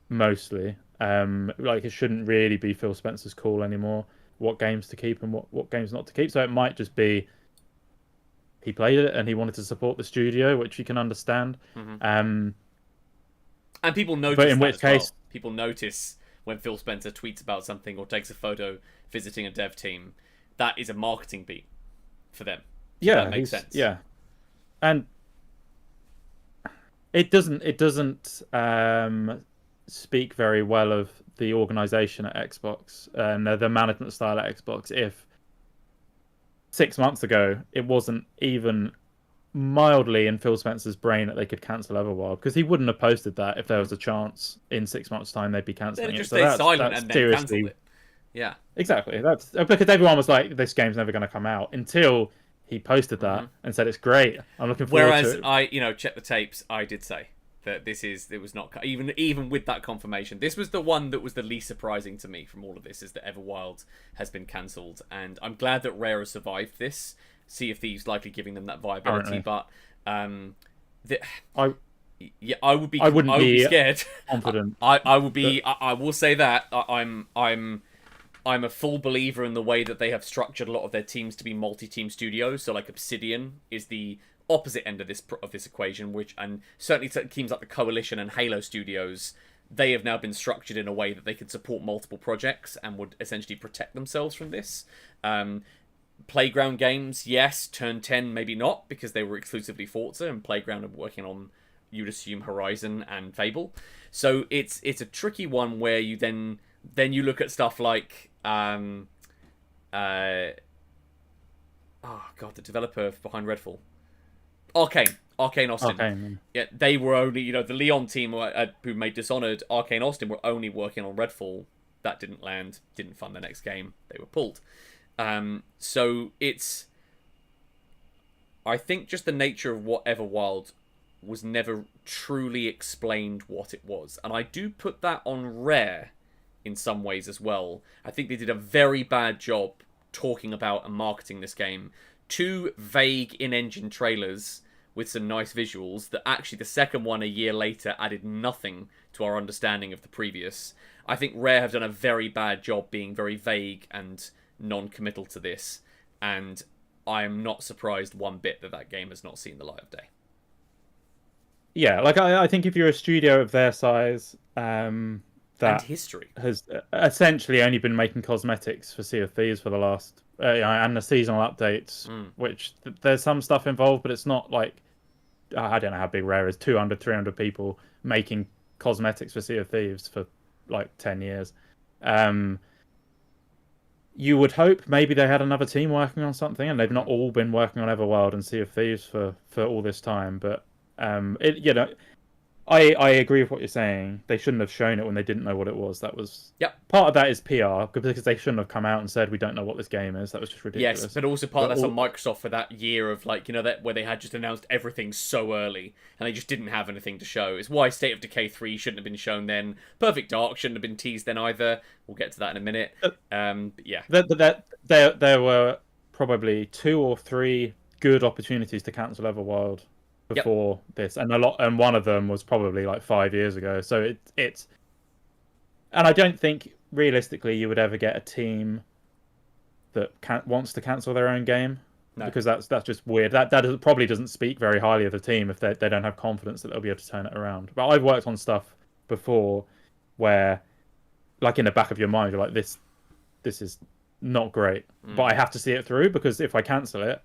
mostly. Like it shouldn't really be Phil Spencer's call anymore what games to keep and what games not to keep, so it might just be he played it and he wanted to support the studio, which you can understand. And people notice, but in which case, people notice when Phil Spencer tweets about something or takes a photo visiting a dev team. That is a marketing beat for them. That makes sense. Yeah, and it doesn't speak very well of the organization at Xbox and the management style at Xbox if 6 months ago it wasn't even mildly in Phil Spencer's brain that they could cancel Everwild, because he wouldn't have posted that if there was a chance in 6 months' time they'd be cancelling it. Just stay silent and then cancel it. Yeah, exactly. That's because everyone was like, "This game's never going to come out," until he posted that and said, "It's great. I'm looking forward to it." Whereas check the tapes. I did say that it was not even with that confirmation. This was the one that was the least surprising to me from all of this, is that Everwild has been cancelled, and I'm glad that Rare has survived this. Sea of Thieves likely giving them that viability, but I would be scared. Confident. I would be. I will say that I'm a full believer in the way that they have structured a lot of their teams to be multi-team studios. So like Obsidian is the opposite end of this equation, and certainly teams like the Coalition and Halo Studios, they have now been structured in a way that they can support multiple projects and would essentially protect themselves from this. Playground games, yes. Turn 10, maybe not, because they were exclusively Forza, and Playground are working on, you'd assume, Horizon and Fable. So it's a tricky one where you then you look at stuff like the developer behind Redfall, Arcane Austin. Yeah, they were only, the Leon team who made Dishonored, Arcane Austin were only working on Redfall. That didn't land, didn't fund the next game. They were pulled. So it's, I think, just the nature of what Everwild was never truly explained what it was. And I do put that on Rare in some ways as well. I think they did a very bad job talking about and marketing this game. 2 vague in-engine trailers with some nice visuals that actually the second one a year later added nothing to our understanding of the previous. I think Rare have done a very bad job being very vague and non-committal to this, and I am not surprised one bit that game has not seen the light of day. Yeah, like I think if you're a studio of their size, that and history has essentially only been making cosmetics for Sea of Thieves for the last and the seasonal updates, which there's some stuff involved, but it's not like, I don't know how big Rare is, 200, 300 people making cosmetics for Sea of Thieves for like 10 years. You would hope maybe they had another team working on something, and they've not all been working on Everwild and Sea of Thieves for all this time. But I agree with what you're saying. They shouldn't have shown it when they didn't know what it was. That was part of that is PR, because they shouldn't have come out and said we don't know what this game is. That was just ridiculous. Yes, but also part of that's on Microsoft for that year of that where they had just announced everything so early and they just didn't have anything to show. It's why State of Decay 3 shouldn't have been shown then. Perfect Dark shouldn't have been teased then either. We'll get to that in a minute. Yeah, there were probably 2 or 3 good opportunities to cancel Everwild before this, and one of them was probably like 5 years ago. So it's and I don't think realistically you would ever get a team that wants to cancel their own game. No. Because that's just weird. That probably doesn't speak very highly of the team if they don't have confidence that they'll be able to turn it around. But I've worked on stuff before where, like, in the back of your mind, you're like, this is not great, but I have to see it through, because if I cancel it,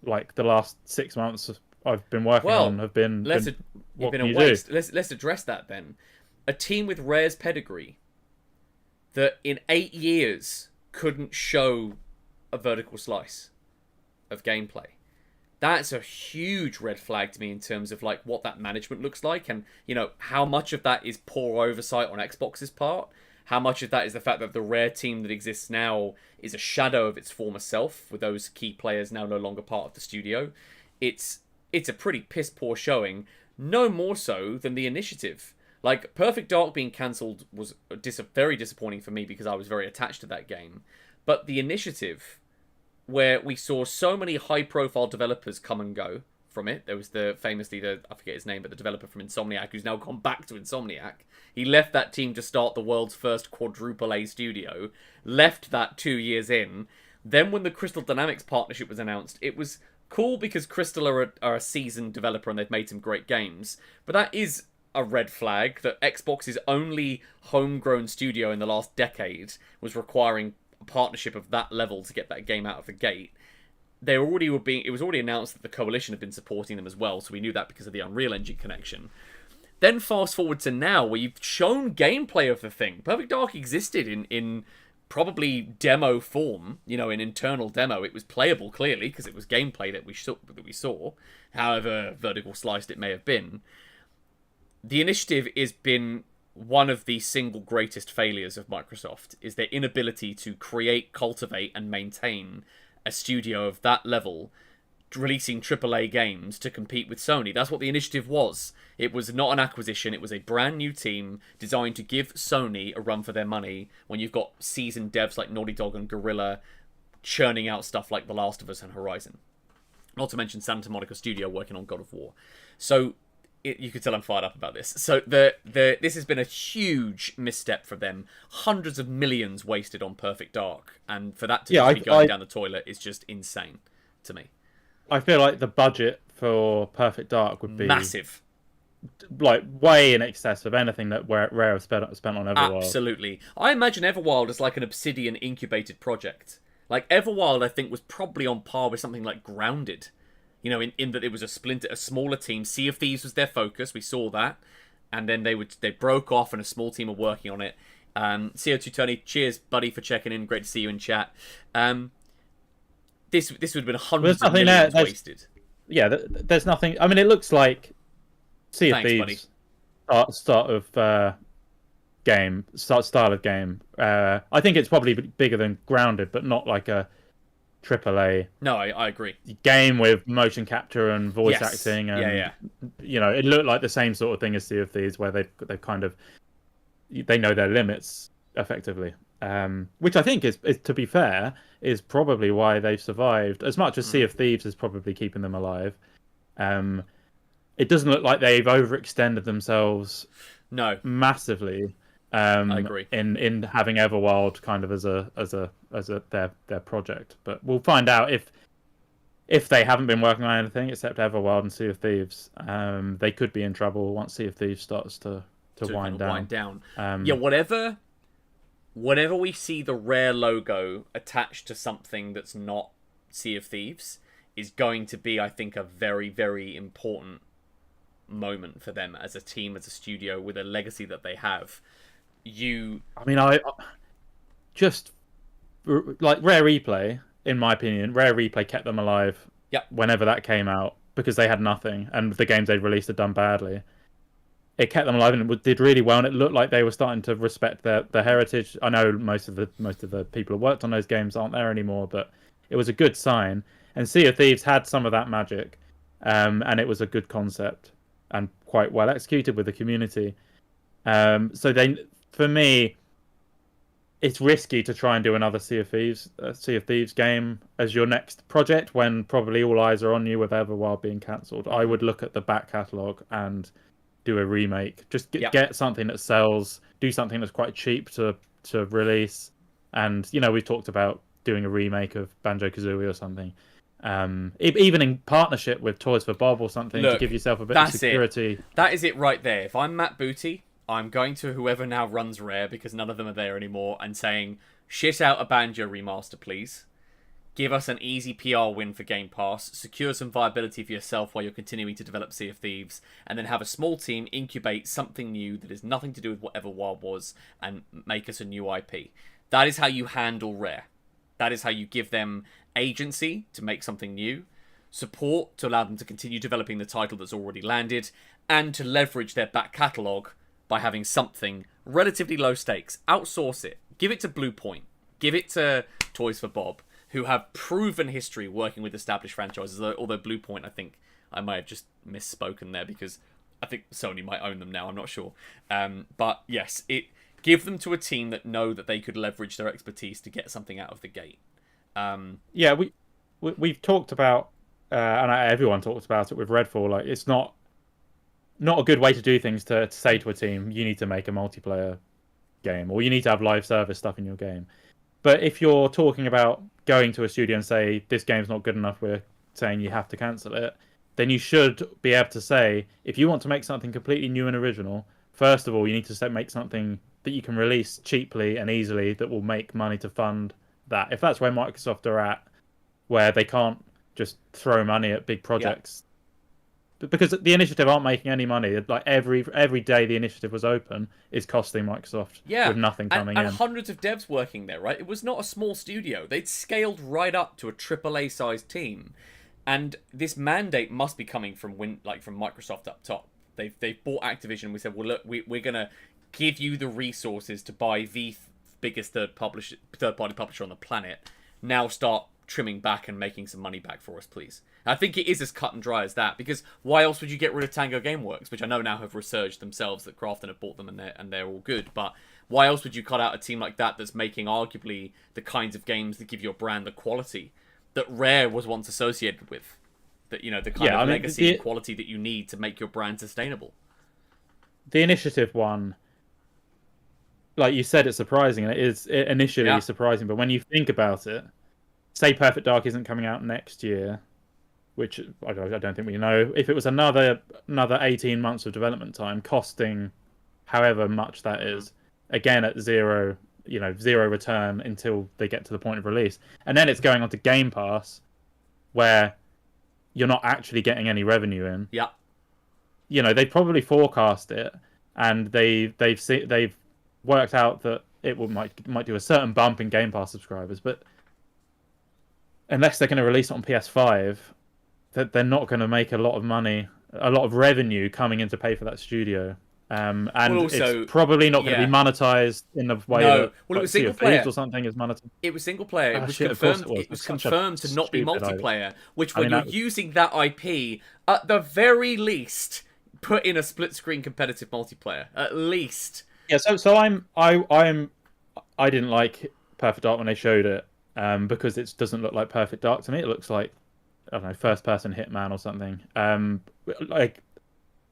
like the last 6 months I've been working on have been you've been a waste. Let's address that then. A team with Rare's pedigree that in 8 years couldn't show a vertical slice of gameplay. That's a huge red flag to me in terms of like what that management looks like, and how much of that is poor oversight on Xbox's part, how much of that is the fact that the Rare team that exists now is a shadow of its former self, with those key players now no longer part of the studio. It's a pretty piss poor showing, no more so than the initiative. Like, Perfect Dark being cancelled was very disappointing for me because I was very attached to that game. But the initiative, where we saw so many high-profile developers come and go from it. There was I forget his name, but the developer from Insomniac, who's now gone back to Insomniac. He left that team to start the world's first quadruple A studio, left that 2 years in. Then when the Crystal Dynamics partnership was announced, it was cool because Crystal are a seasoned developer and they've made some great games. But that is a red flag that Xbox's only homegrown studio in the last decade was requiring a partnership of that level to get that game out of the gate. It was already announced that the Coalition had been supporting them as well, so we knew that because of the Unreal Engine connection. Then fast forward to now, where you've shown gameplay of the thing. Perfect Dark existed in probably demo form, in internal demo. It was playable, clearly, because it was gameplay that we saw, however vertical sliced it may have been. The initiative has been one of the single greatest failures of Microsoft, is their inability to create, cultivate, and maintain a studio of that level, releasing AAA games to compete with Sony. That's what the initiative was. It was not an acquisition. It was a brand new team designed to give Sony a run for their money when you've got seasoned devs like Naughty Dog and Guerrilla churning out stuff like The Last of Us and Horizon. Not to mention Santa Monica Studio working on God of War. So you could tell I'm fired up about this. So this has been a huge misstep for them. Hundreds of millions wasted on Perfect Dark, and for that to be going down the toilet is just insane to me. I feel like the budget for Perfect Dark would be massive, like way in excess of anything that Rare have spent on Everwild. Absolutely, I imagine Everwild is like an Obsidian incubated project. Like Everwild, I think was probably on par with something like Grounded. In that it was a smaller team. Sea of Thieves was their focus. We saw that. And then they broke off and a small team are working on it. CO2 Tony, cheers, buddy, for checking in. Great to see you in chat. This would have been hundreds of millions wasted. Yeah, there's nothing. I mean, it looks like Sea of Thieves start of game, style of game. I think it's probably bigger than Grounded, but not like a AAA. No, I agree. Game with motion capture and voice acting, and it looked like the same sort of thing as Sea of Thieves, where they kind of know their limits effectively. Which I think is, to be fair, is probably why they've survived. As much as Sea of Thieves is probably keeping them alive, it doesn't look like they've overextended themselves. No, massively. I agree. In having Everwild kind of as their project, but we'll find out if they haven't been working on anything except Everwild and Sea of Thieves. They could be in trouble once Sea of Thieves starts to wind down. Whenever we see the Rare logo attached to something that's not Sea of Thieves, is going to be, I think, a very, very important moment for them as a team, as a studio, with a legacy that they have. I just like Rare Replay, in my opinion, Rare Replay kept them alive. Yep. Whenever that came out, because they had nothing, and the games they'd released had done badly. It kept them alive and it did really well, and it looked like they were starting to respect their heritage. I know most of the people who worked on those games aren't there anymore, but it was a good sign. And Sea of Thieves had some of that magic, and it was a good concept and quite well executed with the community. So for me, it's risky to try and do another Sea of Thieves game as your next project when probably all eyes are on you with Everwild being cancelled. I would look at the back catalogue and do a remake. Just get something that sells. Do something that's quite cheap to release. And we've talked about doing a remake of Banjo-Kazooie or something. Even in partnership with Toys for Bob or something. Look, to give yourself a bit of security. That is it right there. If I'm Matt Booty, I'm going to whoever now runs Rare, because none of them are there anymore, and saying, shit out a Banjo remaster, please. Give us an easy PR win for Game Pass, secure some viability for yourself while you're continuing to develop Sea of Thieves, and then have a small team incubate something new that has nothing to do with whatever Wild was, and make us a new IP. That is how you handle Rare. That is how you give them agency to make something new, support to allow them to continue developing the title that's already landed, and to leverage their back catalogue by having something relatively low stakes. Outsource it. Give it to Blue Point. Give it to Toys for Bob, who have proven history working with established franchises. Although Blue Point, I think I might have just misspoken there, because I think Sony might own them now. I'm not sure. But yes, give them to a team that know that they could leverage their expertise to get something out of the gate. Yeah, we've talked about, and everyone talks about it with Redfall. Like, it's not a good way to do things to say to a team, you need to make a multiplayer game, or you need to have live service stuff in your game. But if you're talking about going to a studio and say, this game's not good enough, we're saying you have to cancel it, then you should be able to say, if you want to make something completely new and original, first of all, you need to make something that you can release cheaply and easily that will make money to fund that. If that's where Microsoft are at, where they can't just throw money at big projects, because the initiative aren't making any money. Like every day the initiative was open is costing Microsoft with nothing coming in. And hundreds of devs working there, right? It was not a small studio. They'd scaled right up to a AAA sized team, and this mandate must be coming from Microsoft up top. They've bought Activision. We said, well, look, we're gonna give you the resources to buy the biggest third-party publisher on the planet. Now start trimming back and making some money back for us, please. And I think it is as cut and dry as that, because why else would you get rid of Tango Gameworks, which I know now have resurged themselves, that Krafton have bought them and they're all good, but why else would you cut out a team like that that's making arguably the kinds of games that give your brand the quality that Rare was once associated with? That, the kind of legacy and quality that you need to make your brand sustainable. The initiative one, like you said, it's surprising, and it is initially surprising, but when you think about it, say Perfect Dark isn't coming out next year, which I don't think we know. If it was another 18 months of development time, costing however much that is, again at zero return until they get to the point of release, and then it's going on to Game Pass, where you're not actually getting any revenue in. Yeah. They probably forecast it, and they've worked out that it might do a certain bump in Game Pass subscribers, but unless they're going to release it on PS5, that they're not going to make a lot of money, a lot of revenue coming in to pay for that studio. And also, it's probably not going to be monetized in the way that it was single player or something is monetized. It was single player. It was confirmed. It was confirmed to not be multiplayer. Which, when you're using that IP, at the very least, put in a split screen competitive multiplayer. At least. Yeah. So I didn't like Perfect Dark when they showed it. Because it doesn't look like Perfect Dark to me. It looks like, I don't know, first-person Hitman or something.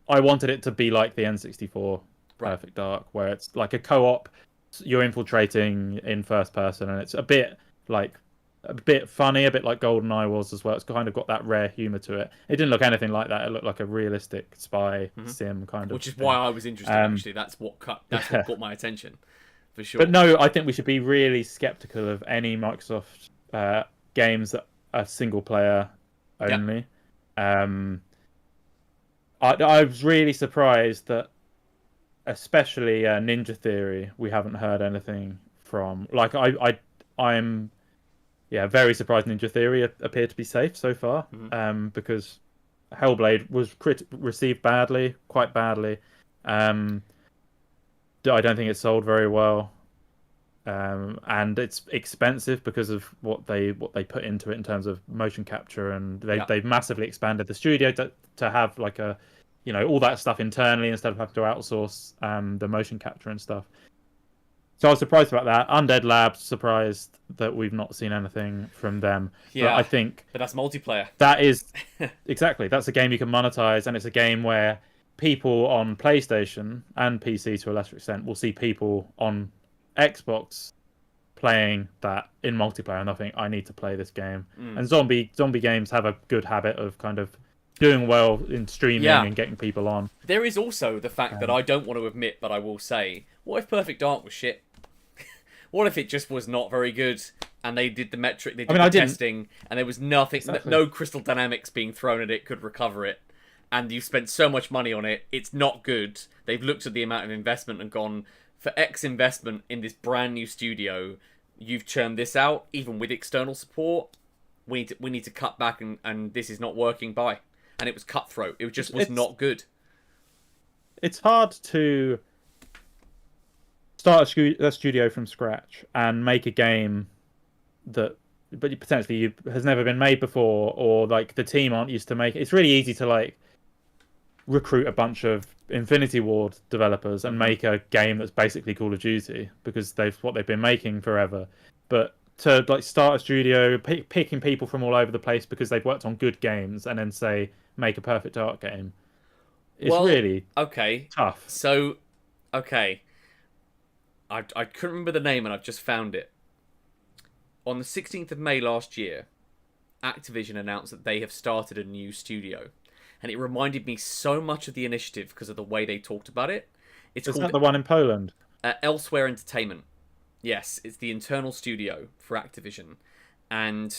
I wanted it to be like the N64 Perfect Dark, where it's like a co-op. You're infiltrating in first person, and it's a bit funny, a bit like GoldenEye was as well. It's kind of got that Rare humor to it. It didn't look anything like that. It looked like a realistic spy sim kind of. Which is why I was interested. Actually, that's what caught my attention. For sure. But no, I think we should be really skeptical of any Microsoft games that are single player only. Yep. I was really surprised that, especially Ninja Theory, we haven't heard anything from. Like, I'm very surprised Ninja Theory appeared to be safe so far. Because Hellblade was received quite badly. I don't think it sold very well, and it's expensive because of what they put into it in terms of motion capture, and they've massively expanded the studio to have like all that stuff internally instead of having to outsource the motion capture and stuff. So I was surprised about that. Undead Labs, surprised that we've not seen anything from them. Yeah, But I think but that's multiplayer. that is exactly, that's a game you can monetize, and it's a game where people on PlayStation and PC to a lesser extent will see people on Xbox playing that in multiplayer, and I think I need to play this game. And zombie games have a good habit of kind of doing well in streaming and getting people on. There is also the fact that I don't want to admit, but I will say, what if Perfect Dark was shit? What if it just was not very good, and they did the metric, they did the testing, and there was nothing, no crystal dynamics being thrown at it could recover it, and you've spent so much money on it, it's not good. They've looked at the amount of investment and gone, for X investment in this brand new studio, you've churned this out, even with external support, we need to cut back, and this is not working by. And it was cutthroat. It just was not good. It's hard to start a studio from scratch and make a game that, but potentially has never been made before, or like the team aren't used to make it. It's really easy to like recruit a bunch of Infinity Ward developers and make a game that's basically Call of Duty, because what they've been making forever. But to like start a studio, picking people from all over the place because they've worked on good games, and then say make a Perfect Dark game, it's really tough. So, I couldn't remember the name, and I've just found it. On the 16th of May last year, Activision announced that they have started a new studio. And it reminded me so much of The Initiative because of the way they talked about it. Is that the one in Poland? Elsewhere Entertainment. Yes, it's the internal studio for Activision. And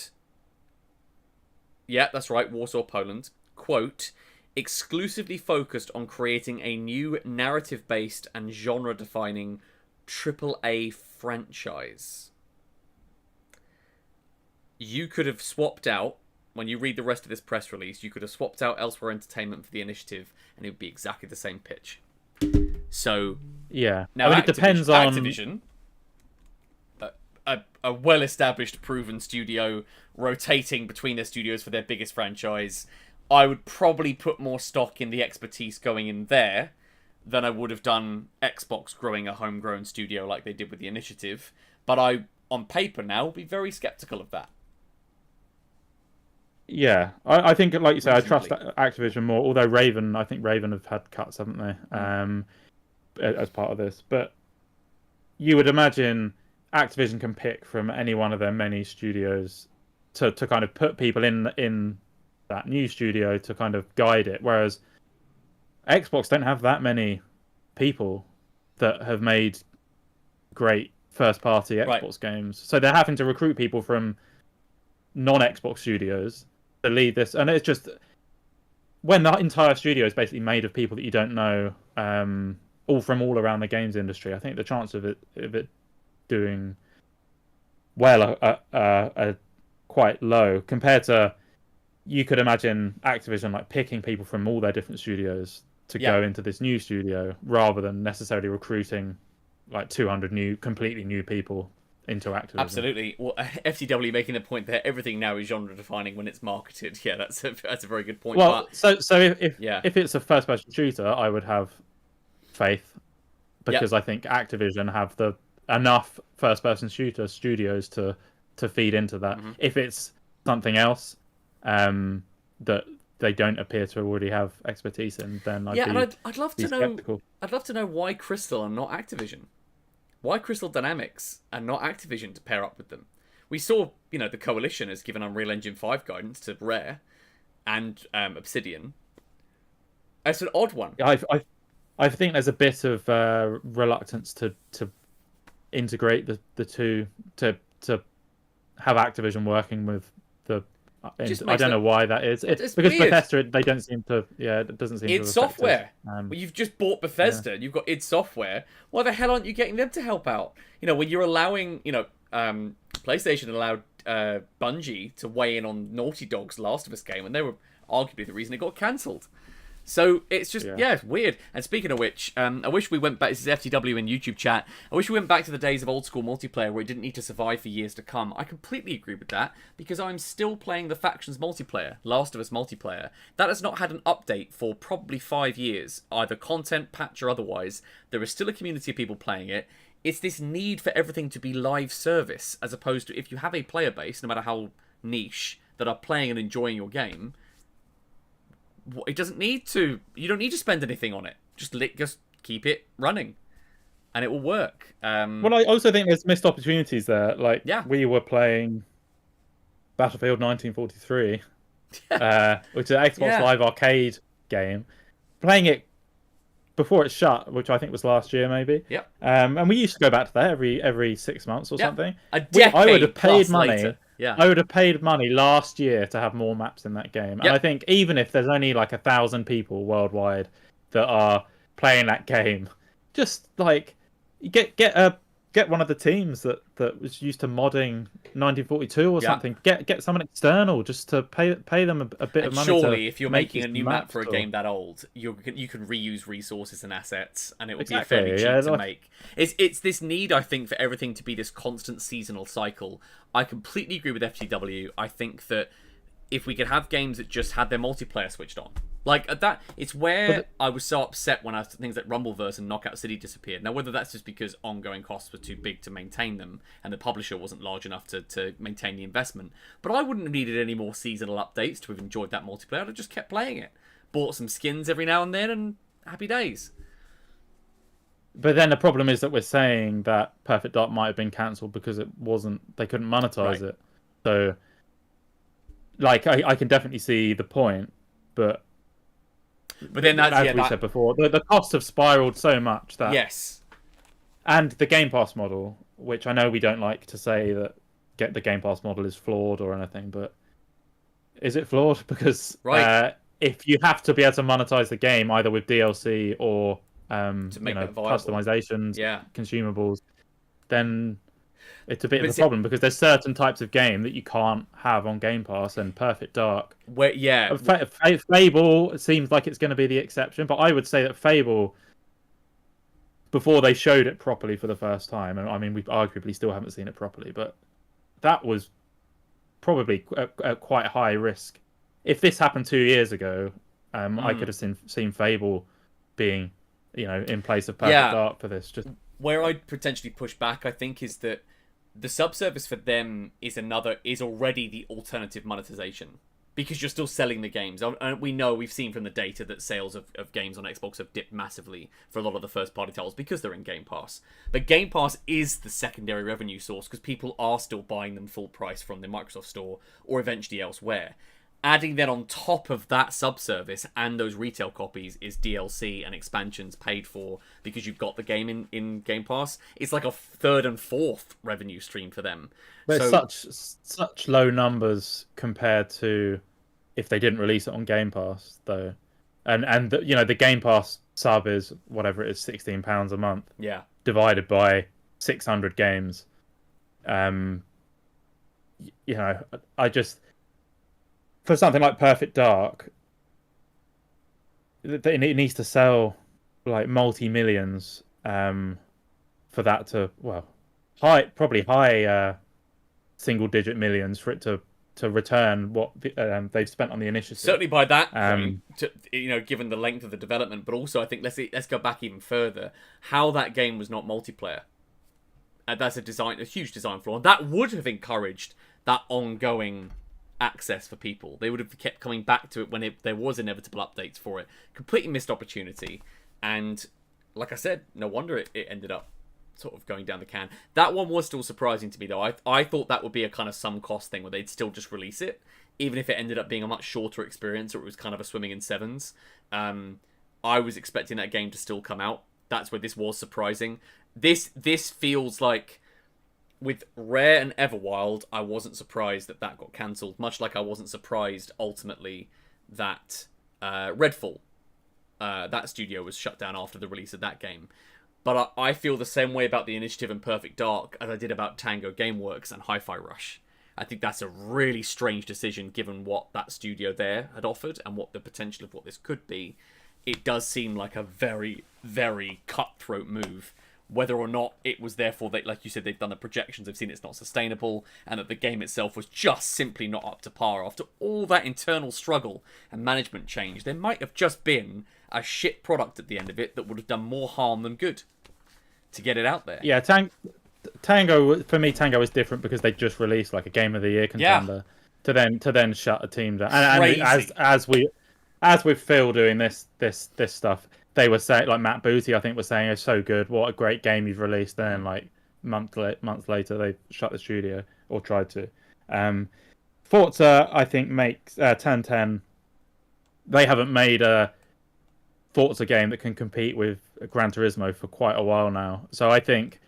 yeah, that's right, Warsaw, Poland. Quote, exclusively focused on creating a new narrative-based and genre-defining AAA franchise. You could have swapped out, when you read the rest of this press release, you could have swapped out Elsewhere Entertainment for The Initiative, and it would be exactly the same pitch. So, yeah. Now, I mean, it depends on Activision, a well-established, proven studio, rotating between their studios for their biggest franchise. I would probably put more stock in the expertise going in there than I would have done Xbox growing a homegrown studio like they did with The Initiative. But I, on paper now, would be very skeptical of that. Yeah, I think, like you say, I trust Activision more. Although I think Raven have had cuts, haven't they, as part of this. But you would imagine Activision can pick from any one of their many studios to kind of put people in that new studio to kind of guide it. Whereas Xbox don't have that many people that have made great first-party Xbox games. So they're having to recruit people from non-Xbox studios to lead this. And it's just, when the entire studio is basically made of people that you don't know, all from all around the games industry, I think the chance of it doing well are quite low compared to, you could imagine Activision like picking people from all their different studios to go into this new studio rather than necessarily recruiting like 200 completely new people into Activision. Absolutely. Well, FTW making the point that everything now is genre defining when it's marketed. Yeah, that's a very good point. Well, but, so if it's a first person shooter, I would have faith, because I think Activision have enough first person shooter studios to feed into that. If it's something else that they don't appear to already have expertise in, then I'd love to know. I'd love to know why Crystal and not Activision. Why Crystal Dynamics and not Activision to pair up with them? We saw, the Coalition has given Unreal Engine 5 guidance to Rare and Obsidian. It's an odd one. I think there's a bit of reluctance to integrate the two, to have Activision working with the. I don't know why that is. It's because weird. Bethesda, they don't seem to. Yeah, it doesn't seem. id Software. Well, you've just bought Bethesda. You've got id Software. Why the hell aren't you getting them to help out? When you're allowing, PlayStation allowed Bungie to weigh in on Naughty Dog's Last of Us game, and they were arguably the reason it got cancelled. So it's just, it's weird. And speaking of which, I wish we went back, this is FTW in YouTube chat, I wish we went back to the days of old school multiplayer where it didn't need to survive for years to come. I completely agree with that, because I'm still playing the Factions multiplayer, Last of Us multiplayer. That has not had an update for probably 5 years, either content, patch, or otherwise. There is still a community of people playing it. it's this need for everything to be live service, as opposed to if you have a player base, no matter how niche, that are playing and enjoying your game, it doesn't need to. You don't need to spend anything on it. Just keep it running, and it will work. Well, I also think there's missed opportunities there. Like, we were playing Battlefield 1943, which is an Xbox Live Arcade game, playing it before it shut, which I think was last year, maybe. Yep. And we used to go back to that every 6 months or something. A decade I would have paid money. Later. Yeah. I would have paid money last year to have more maps in that game. And I think even if there's only like 1,000 people worldwide that are playing that game, just like get one of the teams that was used to modding 1942 or something. Get someone external just to pay them a bit of money. Surely, if you're making a new map for a game that old, you can reuse resources and assets, and it will be fairly cheap to make. It's this need, I think, for everything to be this constant seasonal cycle. I completely agree with FTW. I think that if we could have games that just had their multiplayer switched on. Like, that, it's where I was so upset when things like Rumbleverse and Knockout City disappeared. Now, whether that's just because ongoing costs were too big to maintain them, and the publisher wasn't large enough to maintain the investment, but I wouldn't have needed any more seasonal updates to have enjoyed that multiplayer. I'd have just kept playing it. Bought some skins every now and then, and happy days. But then the problem is that we're saying that Perfect Dark might have been cancelled because they couldn't monetize it. So, like, I can definitely see the point, but then that's, as we said before, the costs have spiraled so much that and the Game Pass model, which I know we don't like to say that the Game Pass model is flawed or anything, but is it flawed? Because if you have to be able to monetize the game either with DLC or to make customizations, consumables, then it's a bit of a problem because there's certain types of game that you can't have on Game Pass, and Perfect Dark. Fable seems like it's going to be the exception, but I would say that Fable, before they showed it properly for the first time, and I mean we arguably still haven't seen it properly, but that was probably a quite high risk. If this happened 2 years ago, I could have seen Fable being, in place of Perfect Dark for this. Just where I'd potentially push back, I think, is that the subservice for them is already the alternative monetization, because you're still selling the games. And we've seen from the data that sales of games on Xbox have dipped massively for a lot of the first party titles because they're in Game Pass. But Game Pass is the secondary revenue source because people are still buying them full price from the Microsoft Store or eventually elsewhere. Adding then on top of that subservice and those retail copies is DLC and expansions paid for because you've got the game in Game Pass. It's like a third and fourth revenue stream for them. There's such low numbers compared to if they didn't release it on Game Pass, though. And the Game Pass sub is whatever it is, £16 a month. Yeah. Divided by 600 games. I just, for something like Perfect Dark, it needs to sell like multi-millions for that to, probably high single-digit millions for it to return what they've spent on the initiative. Certainly by that point, given the length of the development, but also I think let's go back even further. How that game was not multiplayer. That's a huge design flaw. That would have encouraged that ongoing access for people. They would have kept coming back to it when there was inevitable updates for it. Completely missed opportunity. And like I said, no wonder it ended up sort of going down the can. That one was still surprising to me, though. I thought that would be a kind of some cost thing where they'd still just release it, even if it ended up being a much shorter experience or it was kind of a swimming in sevens. I was expecting that game to still come out. That's where this was surprising. This feels like, with Rare and Everwild, I wasn't surprised that got cancelled, much like I wasn't surprised ultimately that Redfall, that studio, was shut down after the release of that game. But I feel the same way about the Initiative and Perfect Dark as I did about Tango Gameworks and Hi-Fi Rush. I think that's a really strange decision given what that studio there had offered and what the potential of what this could be. It does seem like a very, very cutthroat move. Whether or not it was therefore, like you said, they've done the projections, they've seen it's not sustainable, and that the game itself was just simply not up to par. After all that internal struggle and management change, there might have just been a shit product at the end of it that would have done more harm than good. to get it out there. Yeah, Tango for me, Tango is different because they just released like a Game of the Year contender to then shut a team down. And as with Phil doing this stuff, they were saying, like Matt Booty, I think, was saying, it's so good, what a great game you've released. Then like months later, they shut the studio or tried to. Forza, I think, makes 1010. They haven't made a Forza game that can compete with Gran Turismo for quite a while now. So I think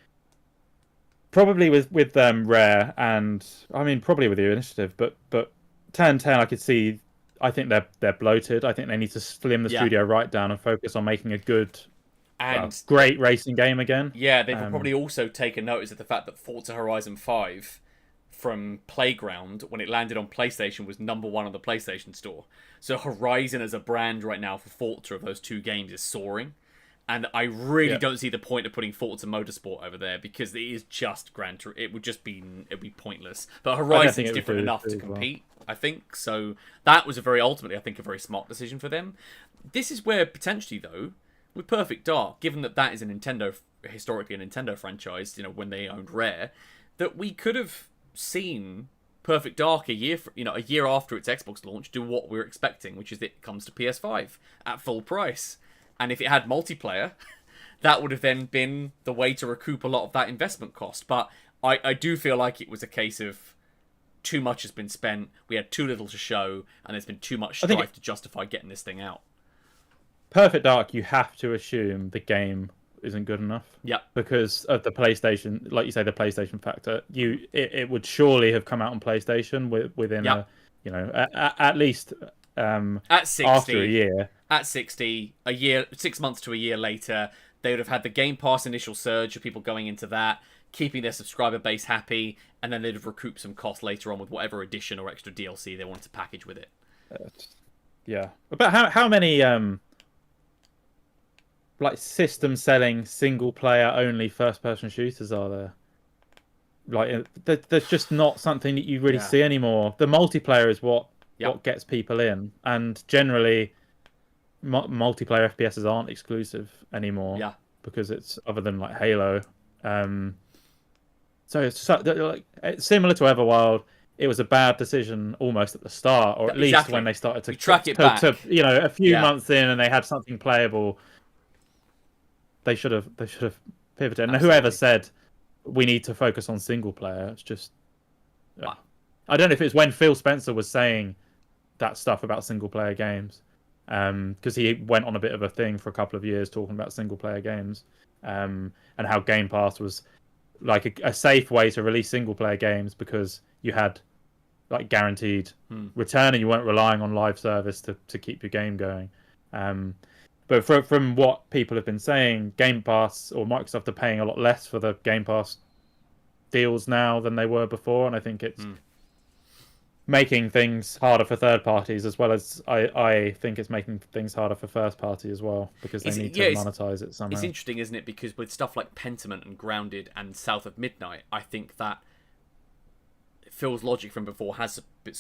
probably with Rare, and I mean probably with your initiative, but 1010 I could see. I think they're bloated. I think they need to slim the studio right down and focus on making a good and great racing game again. Yeah, they've probably also taken notice of the fact that Forza Horizon 5 from Playground, when it landed on PlayStation, was #1 on the PlayStation Store. So Horizon as a brand right now for Forza of those two games is soaring. And I really don't see the point of putting Forza Motorsport over there because it is just it would be pointless. But Horizon is different enough to compete, I think. So that was ultimately, I think, a very smart decision for them. This is where potentially, though, with Perfect Dark, given that is historically a Nintendo franchise, when they owned Rare, that we could have seen Perfect Dark a year after its Xbox launch do what we're expecting, which is it comes to PS5 at full price. And if it had multiplayer, that would have then been the way to recoup a lot of that investment cost. But I do feel like it was a case of too much has been spent, we had too little to show, and there's been too much strife to justify getting this thing out. Perfect Dark, you have to assume the game isn't good enough. Yeah. Because of the PlayStation, like you say, the PlayStation factor. It would surely have come out on PlayStation within at least at 60, after a year. At 60, 6 months to a year later, they would have had the Game Pass initial surge of people going into that, keeping their subscriber base happy, and then they'd have recouped some cost later on with whatever addition or extra DLC they wanted to package with it. Yeah. But how many like system selling single player only first person shooters are there? Like there's just not something that you really see anymore. The multiplayer is what gets people in, and generally multiplayer FPSs aren't exclusive anymore. Yeah, because it's other than like Halo. So it's similar to Everwild. It was a bad decision almost at the start, or at least when they started to track it back. A few months in, and they had something playable. They should have pivoted. And whoever said we need to focus on single player, it's just. I don't know if it's when Phil Spencer was saying that stuff about single player games, because he went on a bit of a thing for a couple of years talking about single player games, and how Game Pass was like a safe way to release single player games because you had like guaranteed return and you weren't relying on live service to keep your game going. But from what people have been saying, Game Pass or Microsoft are paying a lot less for the Game Pass deals now than they were before, and I think it's making things harder for third parties, as well as I think it's making things harder for first party as well, because they need to monetize it somehow. It's interesting, isn't it? Because with stuff like Pentiment and Grounded and South of Midnight, I think that Phil's logic from before has been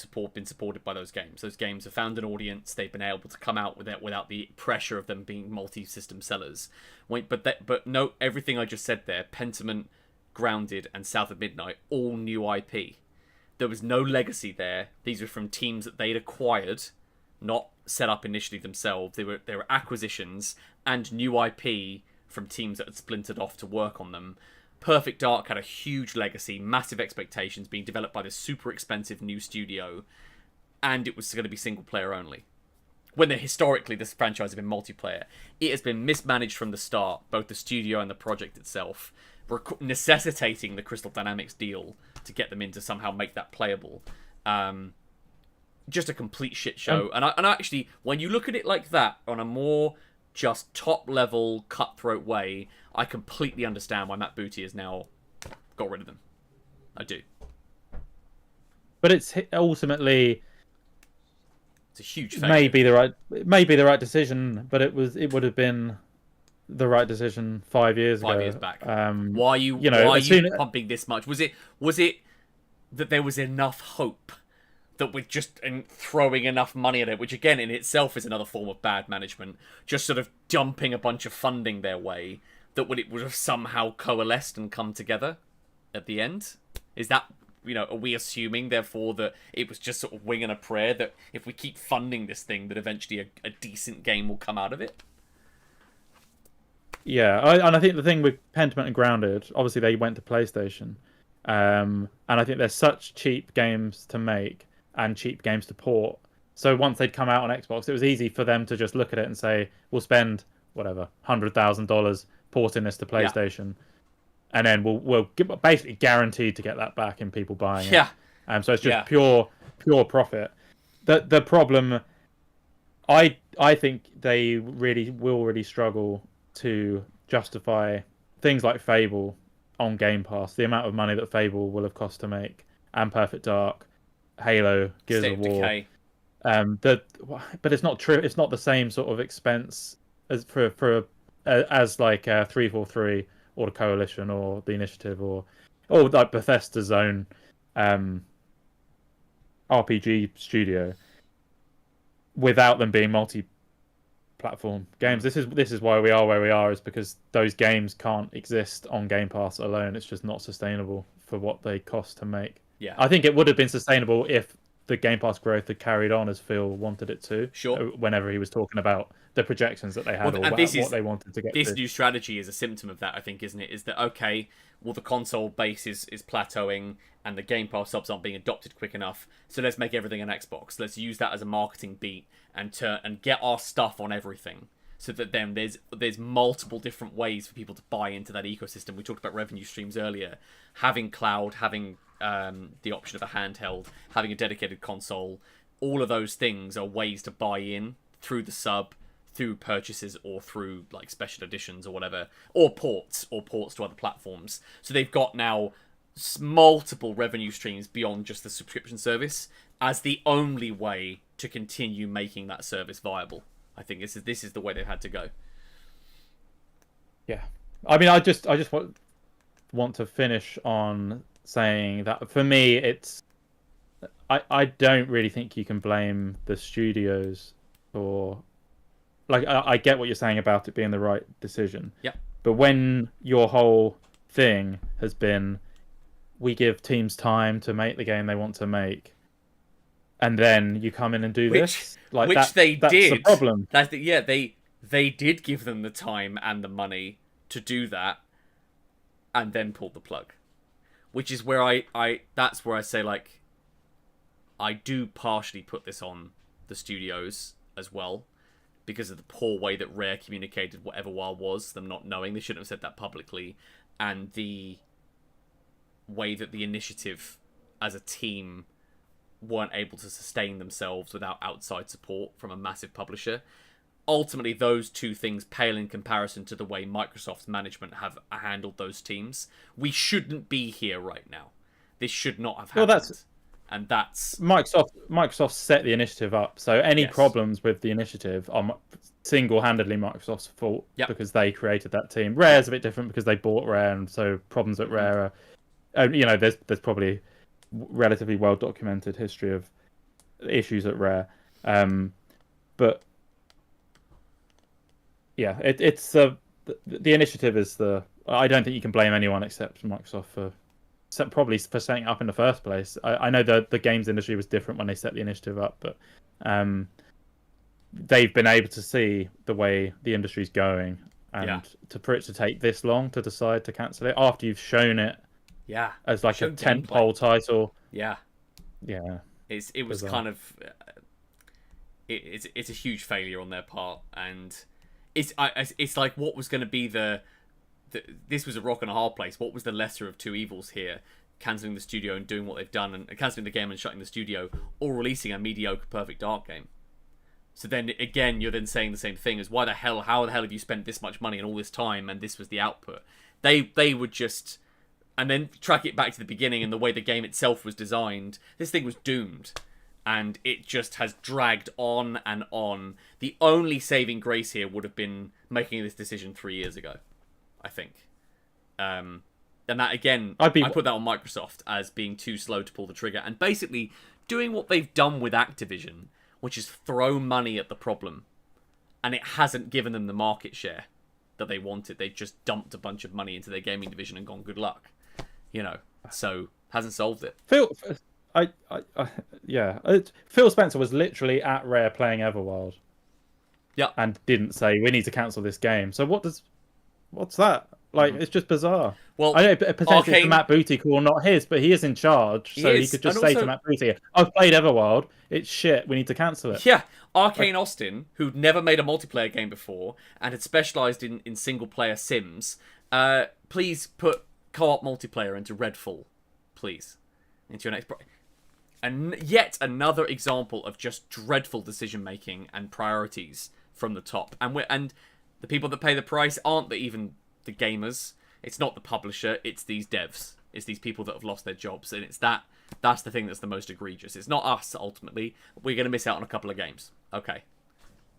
supported by those games. Those games have found an audience. They've been able to come out with it without the pressure of them being multi-system sellers. But no, everything I just said there, Pentiment, Grounded, and South of Midnight, all new IP. There was no legacy there. These were from teams that they'd acquired, not set up initially themselves. They were acquisitions and new IP from teams that had splintered off to work on them. Perfect Dark had a huge legacy, massive expectations, being developed by this super expensive new studio, and it was going to be single player only. When historically this franchise had been multiplayer, it has been mismanaged from the start, both the studio and the project itself, necessitating the Crystal Dynamics deal to get them in to somehow make that playable. Just a complete shit show. And actually, when you look at it like that, on a more just top-level, cutthroat way, I completely understand why Matt Booty has now got rid of them. I do. But it's ultimately... It's a huge failure. Maybe the right decision, but it would have been the right decision 5 years ago. 5 years back. Why are you pumping this much? Was it that there was enough hope that with just throwing enough money at it, which again in itself is another form of bad management, just sort of dumping a bunch of funding their way, that it would have somehow coalesced and come together at the end? Is that, are we assuming, therefore, that it was just sort of wing and a prayer that if we keep funding this thing, that eventually a decent game will come out of it? Yeah, and I think the thing with Pentiment and Grounded, obviously they went to PlayStation, and I think there's such cheap games to make and cheap games to port. So once they'd come out on Xbox, it was easy for them to just look at it and say, "We'll spend whatever $100,000 porting this to PlayStation, and then we'll basically guaranteed to get that back in people buying it." So it's just pure profit. The problem, I think they will really struggle to justify things like Fable on Game Pass. The amount of money that Fable will have cost to make, and Perfect Dark, Halo, Gears of War. Decay. But it's not true. It's not the same sort of expense as as like 343 or the Coalition or the Initiative or like Bethesda's own RPG studio, without them being multi-platform games. This is why we are where we are, is because those games can't exist on Game Pass alone. It's just not sustainable for what they cost to make. Yeah, I think it would have been sustainable if the Game Pass growth had carried on as Phil wanted it to. Sure. Whenever he was talking about the projections that they had, what they wanted to get this to. new strategy is a symptom of that, I think, isn't it? Is that, okay, well, the console base is plateauing and the Game Pass subs aren't being adopted quick enough, so let's make everything an Xbox. Let's use that as a marketing beat and get our stuff on everything, so that then there's multiple different ways for people to buy into that ecosystem. We talked about revenue streams earlier. Having cloud, having the option of a handheld, having a dedicated console, all of those things are ways to buy in through the sub, through purchases, or through like special editions or whatever, or ports to other platforms. So they've got now multiple revenue streams beyond just the subscription service as the only way to continue making that service viable. I think this is the way they've had to go. Yeah, I mean, I just want to finish on saying that for me, it's I don't really think you can blame the studios for, like, I get what you're saying about it being the right decision. Yeah. But when your whole thing has been, we give teams time to make the game they want to make, and then you come in and do this, like that's did. The problem. They did give them the time and the money to do that, and then pulled the plug. Which is where that's where I say, like, I do partially put this on the studios as well, because of the poor way that Rare communicated what Everwild was, them not knowing. They shouldn't have said that publicly, and the way that the Initiative as a team weren't able to sustain themselves without outside support from a massive publisher. Ultimately, those two things pale in comparison to the way Microsoft's management have handled those teams. We shouldn't be here right now. This should not have happened. And that's Microsoft set the Initiative up. So any problems with the Initiative are single-handedly Microsoft's fault, because they created that team. Rare's a bit different because they bought Rare, and so problems at Rare are, there's probably relatively well-documented history of issues at Rare. But yeah, it's the Initiative is the. I don't think you can blame anyone except Microsoft for setting it up in the first place. I know the games industry was different when they set the Initiative up, but they've been able to see the way the industry's going, and for it to take this long to decide to cancel it after you've shown it, as like a tentpole title. It was kind of it's a huge failure on their part, and it's like, what was going to be this was a rock and a hard place. What was the lesser of two evils here? Cancelling the studio and doing what they've done, and cancelling the game and shutting the studio, or releasing a mediocre Perfect Dark game. So then again, you're then saying the same thing as, how the hell have you spent this much money and all this time, and this was the output? They would just, and then track it back to the beginning and the way the game itself was designed. This thing was doomed, and it just has dragged on and on. The only saving grace here would have been making this decision 3 years ago, I think. And that, again, I put that on Microsoft as being too slow to pull the trigger, and basically doing what they've done with Activision, which is throw money at the problem, and it hasn't given them the market share that they wanted. They just dumped a bunch of money into their gaming division and gone, good luck. So hasn't solved it. Phil Spencer was literally at Rare playing Everwild. Yeah. And didn't say we need to cancel this game. So what's that? Like, it's just bizarre. Well, I know potentially it's Matt Booty call, not his, but he is in charge, so he could just say to Matt Booty, "I've played Everwild. It's shit. We need to cancel it." Yeah, Arcane Austin, who'd never made a multiplayer game before and had specialised in single player Sims, please put co-op multiplayer into Redfall, please, into your next. And yet another example of just dreadful decision making and priorities from the top, and the people that pay the price aren't even the gamers. It's not the publisher. It's these devs. It's these people that have lost their jobs, and it's that's the thing that's the most egregious. It's not us ultimately. We're going to miss out on a couple of games. Okay,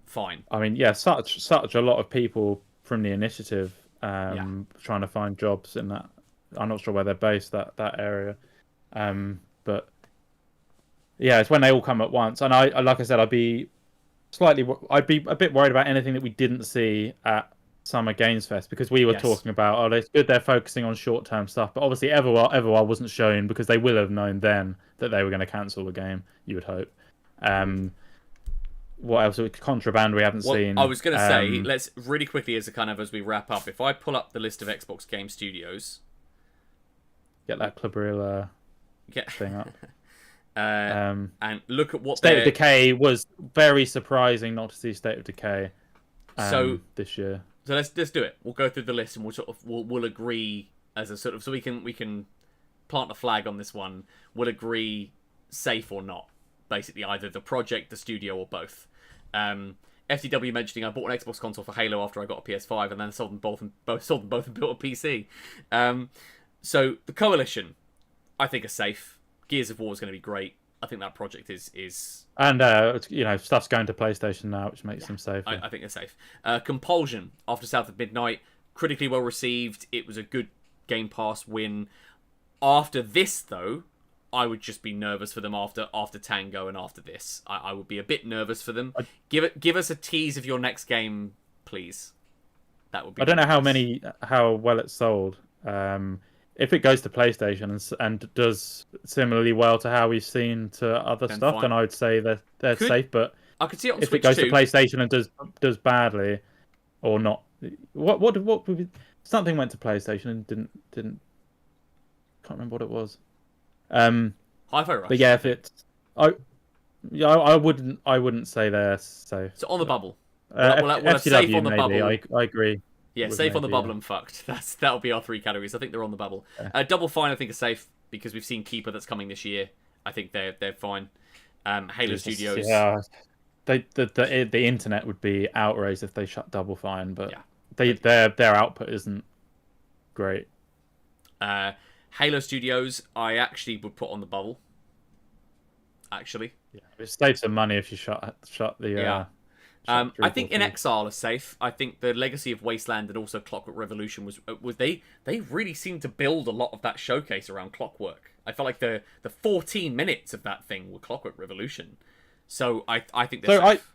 fine. I mean, yeah, such a lot of people from the initiative trying to find jobs in that. I'm not sure where they're based, that area, but yeah, it's when they all come at once. And I like I said, I'd be a bit worried about anything that we didn't see at Summer Games Fest, because we were talking about, it's good they're focusing on short-term stuff, but obviously Everwild wasn't shown because they will have known then that they were going to cancel the game, you would hope. What else? Contraband we haven't seen. I was going to say, let's really quickly as we wrap up, if I pull up the list of Xbox Game Studios, get that Clubrilla thing up. And look at what State of Decay was very surprising not to see State of Decay this year. So let's do it. We'll go through the list and we'll agree as a sort of, so we can plant a flag on this one. We'll agree safe or not. Basically, either the project, the studio, or both. FTW mentioning I bought an Xbox console for Halo after I got a PS5 and then sold them both and built a PC. So the Coalition, I think, are safe. Gears of War is going to be great. I think that project is and stuff's going to PlayStation now, which makes them safe. I think they're safe. Compulsion, after South of Midnight, critically well received. It was a good Game Pass win. After this, though, I would just be nervous for them after Tango and after this. I would be a bit nervous for them. Give us a tease of your next game, please. That would be. I don't know how well it's sold. If it goes to PlayStation and does similarly well to how we've seen to other stuff, then I would say they're safe. But I could see it on if Switch it goes too. to PlayStation and does badly, or not, what something went to PlayStation and didn't. Can't remember what it was. Hi-Fi Rush. But yeah, I wouldn't say they're safe. So on the bubble. We'll have safe on the bubble. I agree. Yeah, safe on the bubble and fucked. That'll be our three categories. I think they're on the bubble. Double Fine, I think, are safe because we've seen Keeper that's coming this year. I think they're fine. Halo Studios. Yeah, the internet would be outraged if they shut Double Fine, but their output isn't great. Halo Studios, I actually would put on the bubble. Actually, it saves some money if you shut the. I think In Exile is safe. I think the Legacy of Wasteland and also Clockwork Revolution was they really seemed to build a lot of that showcase around Clockwork. I felt like the 14 minutes of that thing were Clockwork Revolution. So I think they're safe.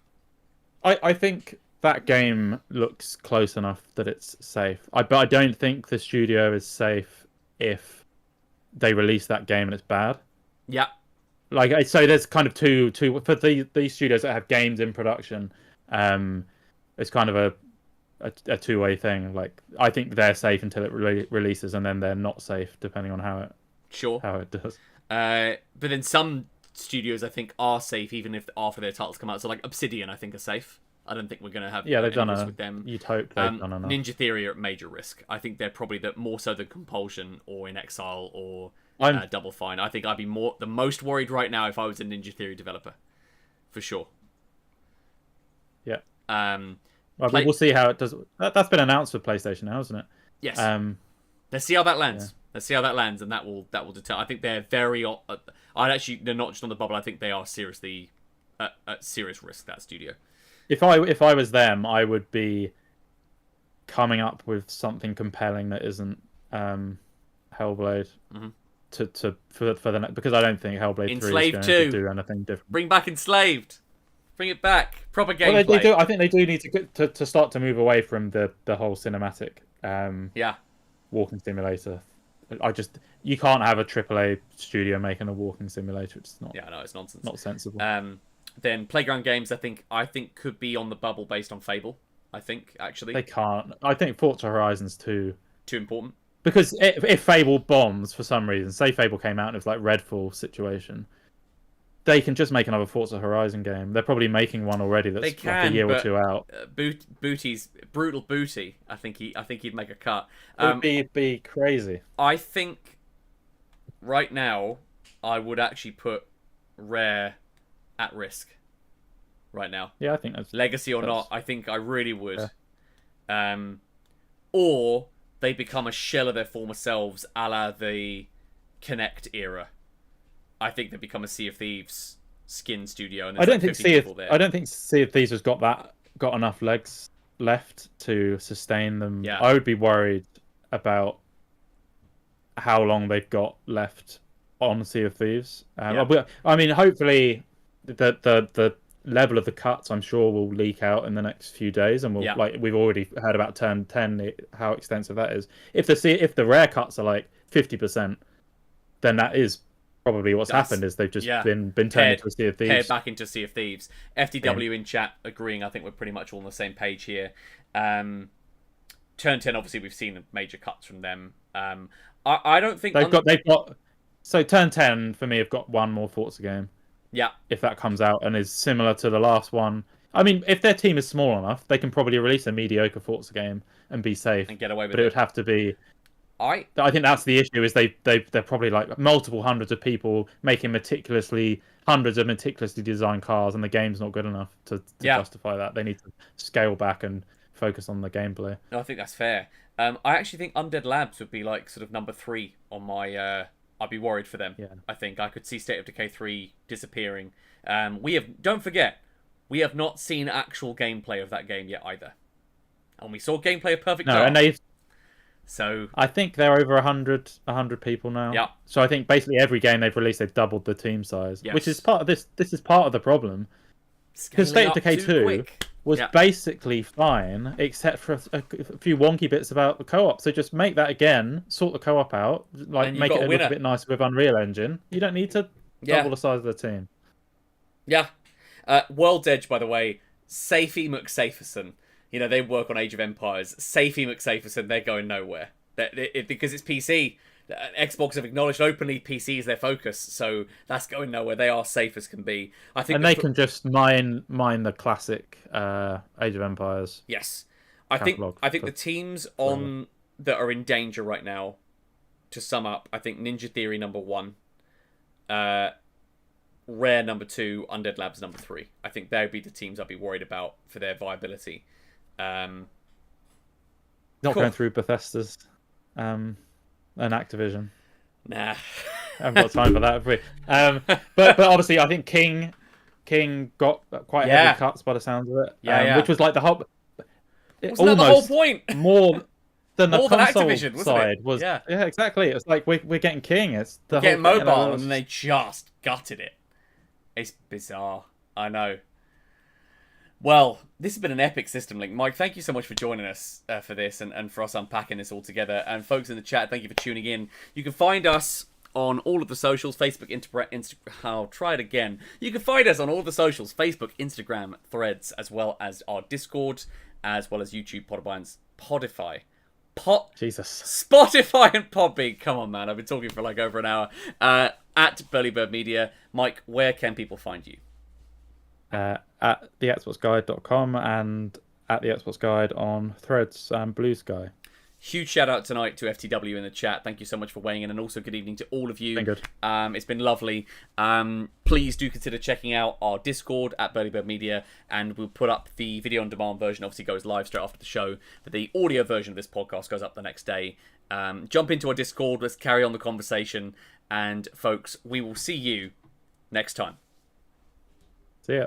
I think that game looks close enough that it's safe. But I don't think the studio is safe if they release that game and it's bad. Yeah. So there's kind of two for these studios that have games in production. It's kind of a two-way thing. Like, I think they're safe until it releases, and then they're not safe depending on how it does. But then some studios I think are safe even if after their titles come out. So like Obsidian, I think are safe. I don't think we're going to have they've done risk with them. You'd hope they've done enough. Ninja Theory are at major risk. I think they're probably more so than Compulsion or In Exile or Double Fine. I think I'd be the most worried right now if I was a Ninja Theory developer, for sure. Yeah. We'll see how it does. That's been announced for PlayStation now, hasn't it? Yes. Let's see how that lands. Yeah. Let's see how that lands, and that will deter. I think they're they're not just on the bubble. I think they are seriously at serious risk. That studio. If I was them, I would be coming up with something compelling that isn't Hellblade for the because I don't think Hellblade 3 is going to do anything different. Bring back Enslaved. Bring it back. Proper gameplay. Well, they do. I think they do need to start to move away from the whole cinematic walking simulator. You can't have a AAA studio making a walking simulator. It's not. Yeah, no, it's nonsense. Not sensible. Then Playground Games, I think could be on the bubble based on Fable. I think actually they can't. I think Forza Horizon's too important. Because if Fable bombs for some reason, say Fable came out and it was like Redfall situation, they can just make another Forza Horizon game. They're probably making one already that's like a year or two out. Booty's brutal Booty. I think he'd make a cut. It would be crazy. I think right now I would actually put Rare at risk. Right now. Yeah, I think that's legacy or not. I think I really would. Yeah. Or they become a shell of their former selves, a la the Kinect era. I think they become a Sea of Thieves skin studio. And I don't think Sea of Thieves has got enough legs left to sustain them. Yeah. I would be worried about how long they've got left on Sea of Thieves. I mean, hopefully the level of the cuts, I'm sure, will leak out in the next few days, and we've already heard about Turn 10, how extensive that is. If the rare cuts are like 50%, then that is probably what's happened. Is they've just been turned into a Sea of Thieves. Paired back into Sea of Thieves. FTW in chat agreeing. I think we're pretty much all on the same page here. Turn 10, obviously, we've seen major cuts from them. I don't think they've got. So Turn 10 for me have got one more Forza game. Yeah. If that comes out and is similar to the last one. I mean, if their team is small enough, they can probably release a mediocre Forza game and be safe. And get away with it. But it would have to be... I think that's the issue, is they're probably like multiple hundreds of people making hundreds of meticulously designed cars, and the game's not good enough to justify that. They need to scale back and focus on the gameplay. No, I think that's fair. I actually think Undead Labs would be like sort of number 3 on my... I'd be worried for them. Yeah. I think I could see State of Decay 3 disappearing. Don't forget, we have not seen actual gameplay of that game yet either. And we saw gameplay of Perfect Dark. So I think they're over 100 people now. Yeah. So I think basically every game they've released, they've doubled the team size, which is part of this. This is part of the problem. Because State of Decay 2 was basically fine, except for a few wonky bits about the co-op. So just make that again, sort the co-op out, like make it look a bit nicer with Unreal Engine. You don't need to double the size of the team. Yeah. World's Edge, by the way, Safey McSaferson. You know, they work on Age of Empires. Safey McSaferson, they're going nowhere. Because it's PC. Xbox have acknowledged openly PC is their focus, so that's going nowhere. They are safe as can be. I think, and they can just mine the classic Age of Empires. Yes, I think the teams that are in danger right now. To sum up, I think Ninja Theory number 1, Rare number 2, Undead Labs number 3. I think they would be the teams I'd be worried about for their viability. Not going through Bethesda's. And Activision. Nah. I haven't got time for that, have we? But obviously, I think King got quite heavy cuts by the sounds of it. Which was like the whole... Wasn't that the whole point? More than the console Activision, side. Was, yeah, exactly. It's like, we're getting King. It's the getting mobile, and they just gutted it. It's bizarre. I know. Well, this has been an epic System Link. Mike, thank you so much for joining us for this and for us unpacking this all together. And folks in the chat, thank you for tuning in. You can find us on all of the socials, Facebook, Instagram. I'll try it again. You can find us on all the socials, Facebook, Instagram, Threads, as well as our Discord, as well as YouTube, Spotify, and Podbean. Come on, man. I've been talking for like over an hour. At Burly Bird Media. Mike, where can people find you? At theXboxGuide.com and at the Xbox Guide on Threads and Blue Sky. Huge shout out tonight to FTW in the chat. Thank you so much for weighing in, and also good evening to all of you. Been good. It's been lovely. Please do consider checking out our Discord at Burly Bird Media, and we'll put up the video on demand version. Obviously goes live straight after the show, but the audio version of this podcast goes up the next day. Jump into our Discord. Let's carry on the conversation, and folks, we will see you next time. See ya.